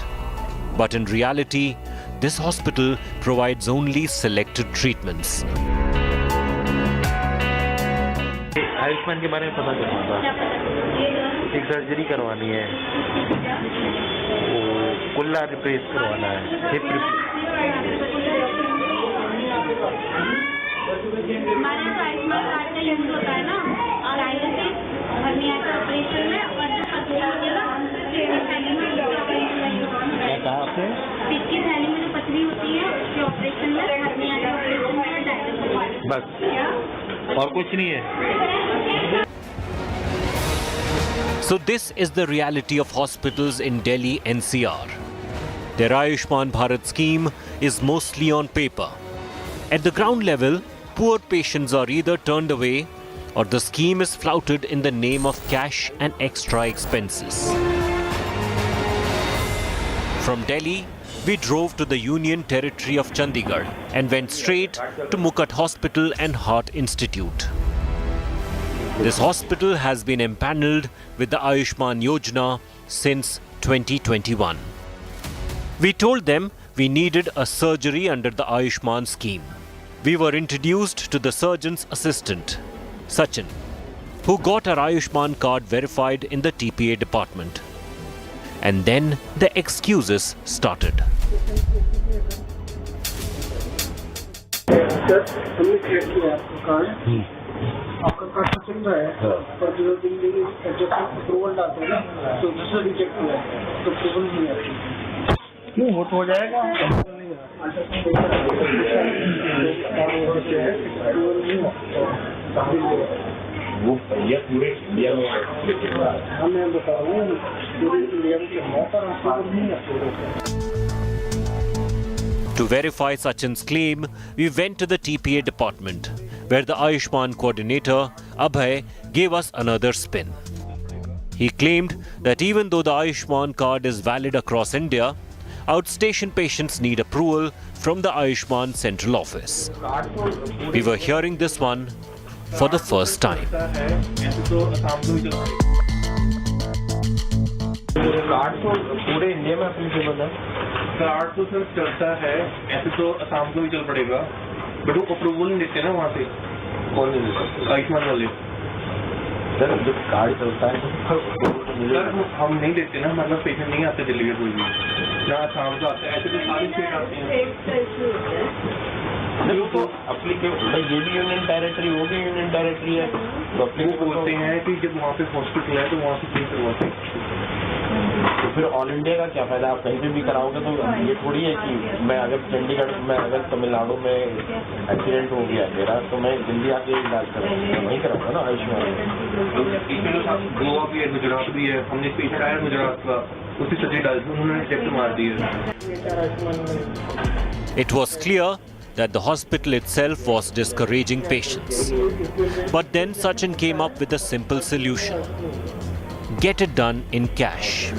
But in reality, this hospital provides only selected treatments. Ayushman के बारे में पता करना था। एक सर्जरी करवानी है, वो कुल्ला रिप्लेस करवाना है, हिप हमारे तो आयुष्मान कार्ड का यूज होता है ना, और डायलिसिस हर्निया के ऑपरेशन में, और जो पथरी होती है ना, क्या कहा आपने? पेट की थैली में जो पथरी होती है उसके ऑपरेशन में, हर्निया के ऑपरेशन में डायलिसिस। बस, और कुछ नहीं है। So this is the reality of hospitals in Delhi NCR. Their Ayushman Bharat scheme is mostly on paper. At the ground level, poor patients are either turned away or the scheme is flouted in the name of cash and extra expenses. From Delhi, we drove to the Union Territory of Chandigarh and went straight to Mukut Hospital and Heart Institute. This hospital has been empanelled with the Ayushman Yojana since 2021. We told them we needed a surgery under the Ayushman scheme. We were introduced to the surgeon's assistant, Sachin, who got our Ayushman card verified in the TPA department. And then the excuses started. आपका card तो चल रहा है, पर जो दिन approval डालते हैं ना, तो दूसरा रिजेक्ट हुआ है, तो अप्रूवल नहीं आती। क्यों वो तो हो जाएगा? वो ये पूरे इंडिया में हमें बता रहा हूँ, पूरे इंडिया में मौका अप्रूवल नहीं आती। To verify Sachin's claim, we went to the TPA department, where the Ayushman coordinator, Abhay, gave us another spin. He claimed that even though the Ayushman card is valid across India, outstation patients need approval from the Ayushman central office. We were hearing this one for the first time. Card तो पूरे India में applicable है। Card तो sir चलता है, ऐसे तो असम को भी चल पड़ेगा, बट वो अप्रूवल नहीं देते ना वहाँ से। कौन नहीं देता? आयुष्मान वाले। सर जब कार्ड चलता है तो सर हम नहीं देते ना, हमारे पास पेशेंट नहीं आते दिल्ली के कोई भी, ना असम से आते हैं, ऐसे तो सारी स्टेट आती हैं। नहीं तो अप्लीकेबल, ये भी यूनियन टेरिटरी हो गई, यूनियन टेरिटरी है तो अप्लीकेबल बोलते हैं कि जब वहाँ पे हॉस्पिटल है तो वहाँ से क्यों करवाते हैं। तो फिर ऑल इंडिया का क्या फायदा? आप कहीं पे भी कराओगे तो ये थोड़ी है कि मैं अगर चंडीगढ़ में, अगर तमिलनाडु में एक्सीडेंट हो गया मेरा, तो मैं दिल्ली आके इलाज कराऊंगा, वहीं कराऊंगा ना आयुष्मान। गोवा भी है, गुजरात भी है, हमने पेशेंट आया गुजरात का, उसी सब्जी डाल दी, उन्होंने रिजेक्ट मार दी है। It was clear that the hospital itself was discouraging patients. But then Sachin came up with a simple solution. Get it done in cash.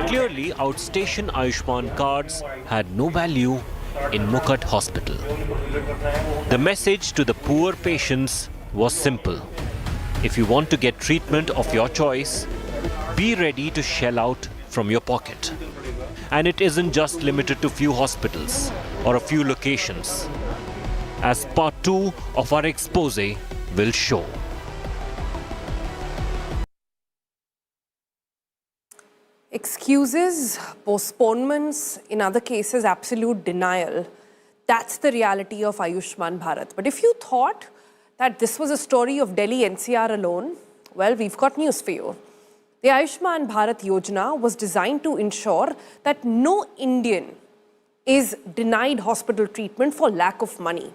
Clearly, outstation Ayushman cards had no value in Mukut Hospital. The message to the poor patients was simple. If you want to get treatment of your choice, be ready to shell out from your pocket. And it isn't just limited to few hospitals or a few locations, as part 2 of our expose will show. Excuses, postponements, in other cases, absolute denial. That's the reality of Ayushman Bharat. But if you thought that this was a story of Delhi NCR alone, well, we've got news for you. The Ayushman Bharat Yojana was designed to ensure that no Indian is denied hospital treatment for lack of money.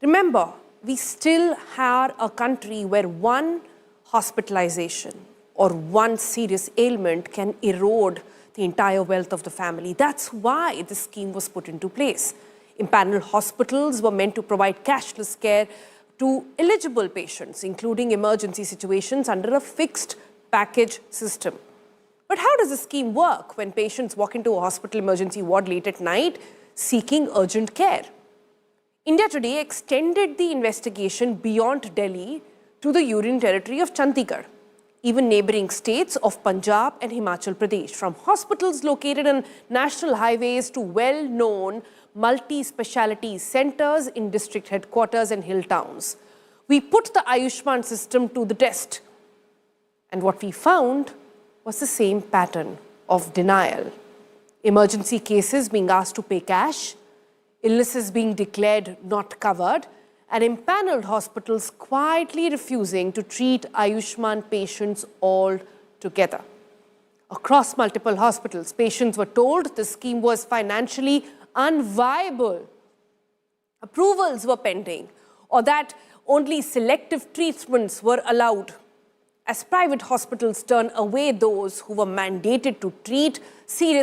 Remember, we still are a country where one hospitalization or one serious ailment can erode the entire wealth of the family. That's why this scheme was put into place. Empaneled hospitals were meant to provide cashless care to eligible patients, including emergency situations, under a fixed package system. But how does the scheme work when patients walk into a hospital emergency ward late at night seeking urgent care? India Today extended the investigation beyond Delhi to the Union territory of Chandigarh, even neighboring states of Punjab and Himachal Pradesh, from hospitals located on national highways to well-known multi-speciality centers in district headquarters and hill towns. We put the Ayushman system to the test, and what we found was the same pattern of denial. Emergency cases being asked to pay cash, illnesses being declared not covered, and empaneled hospitals quietly refusing to treat Ayushman patients altogether. Across multiple hospitals, patients were told the scheme was financially unviable, approvals were pending, or that only selective treatments were allowed, as private hospitals turn away those who were mandated to treat serious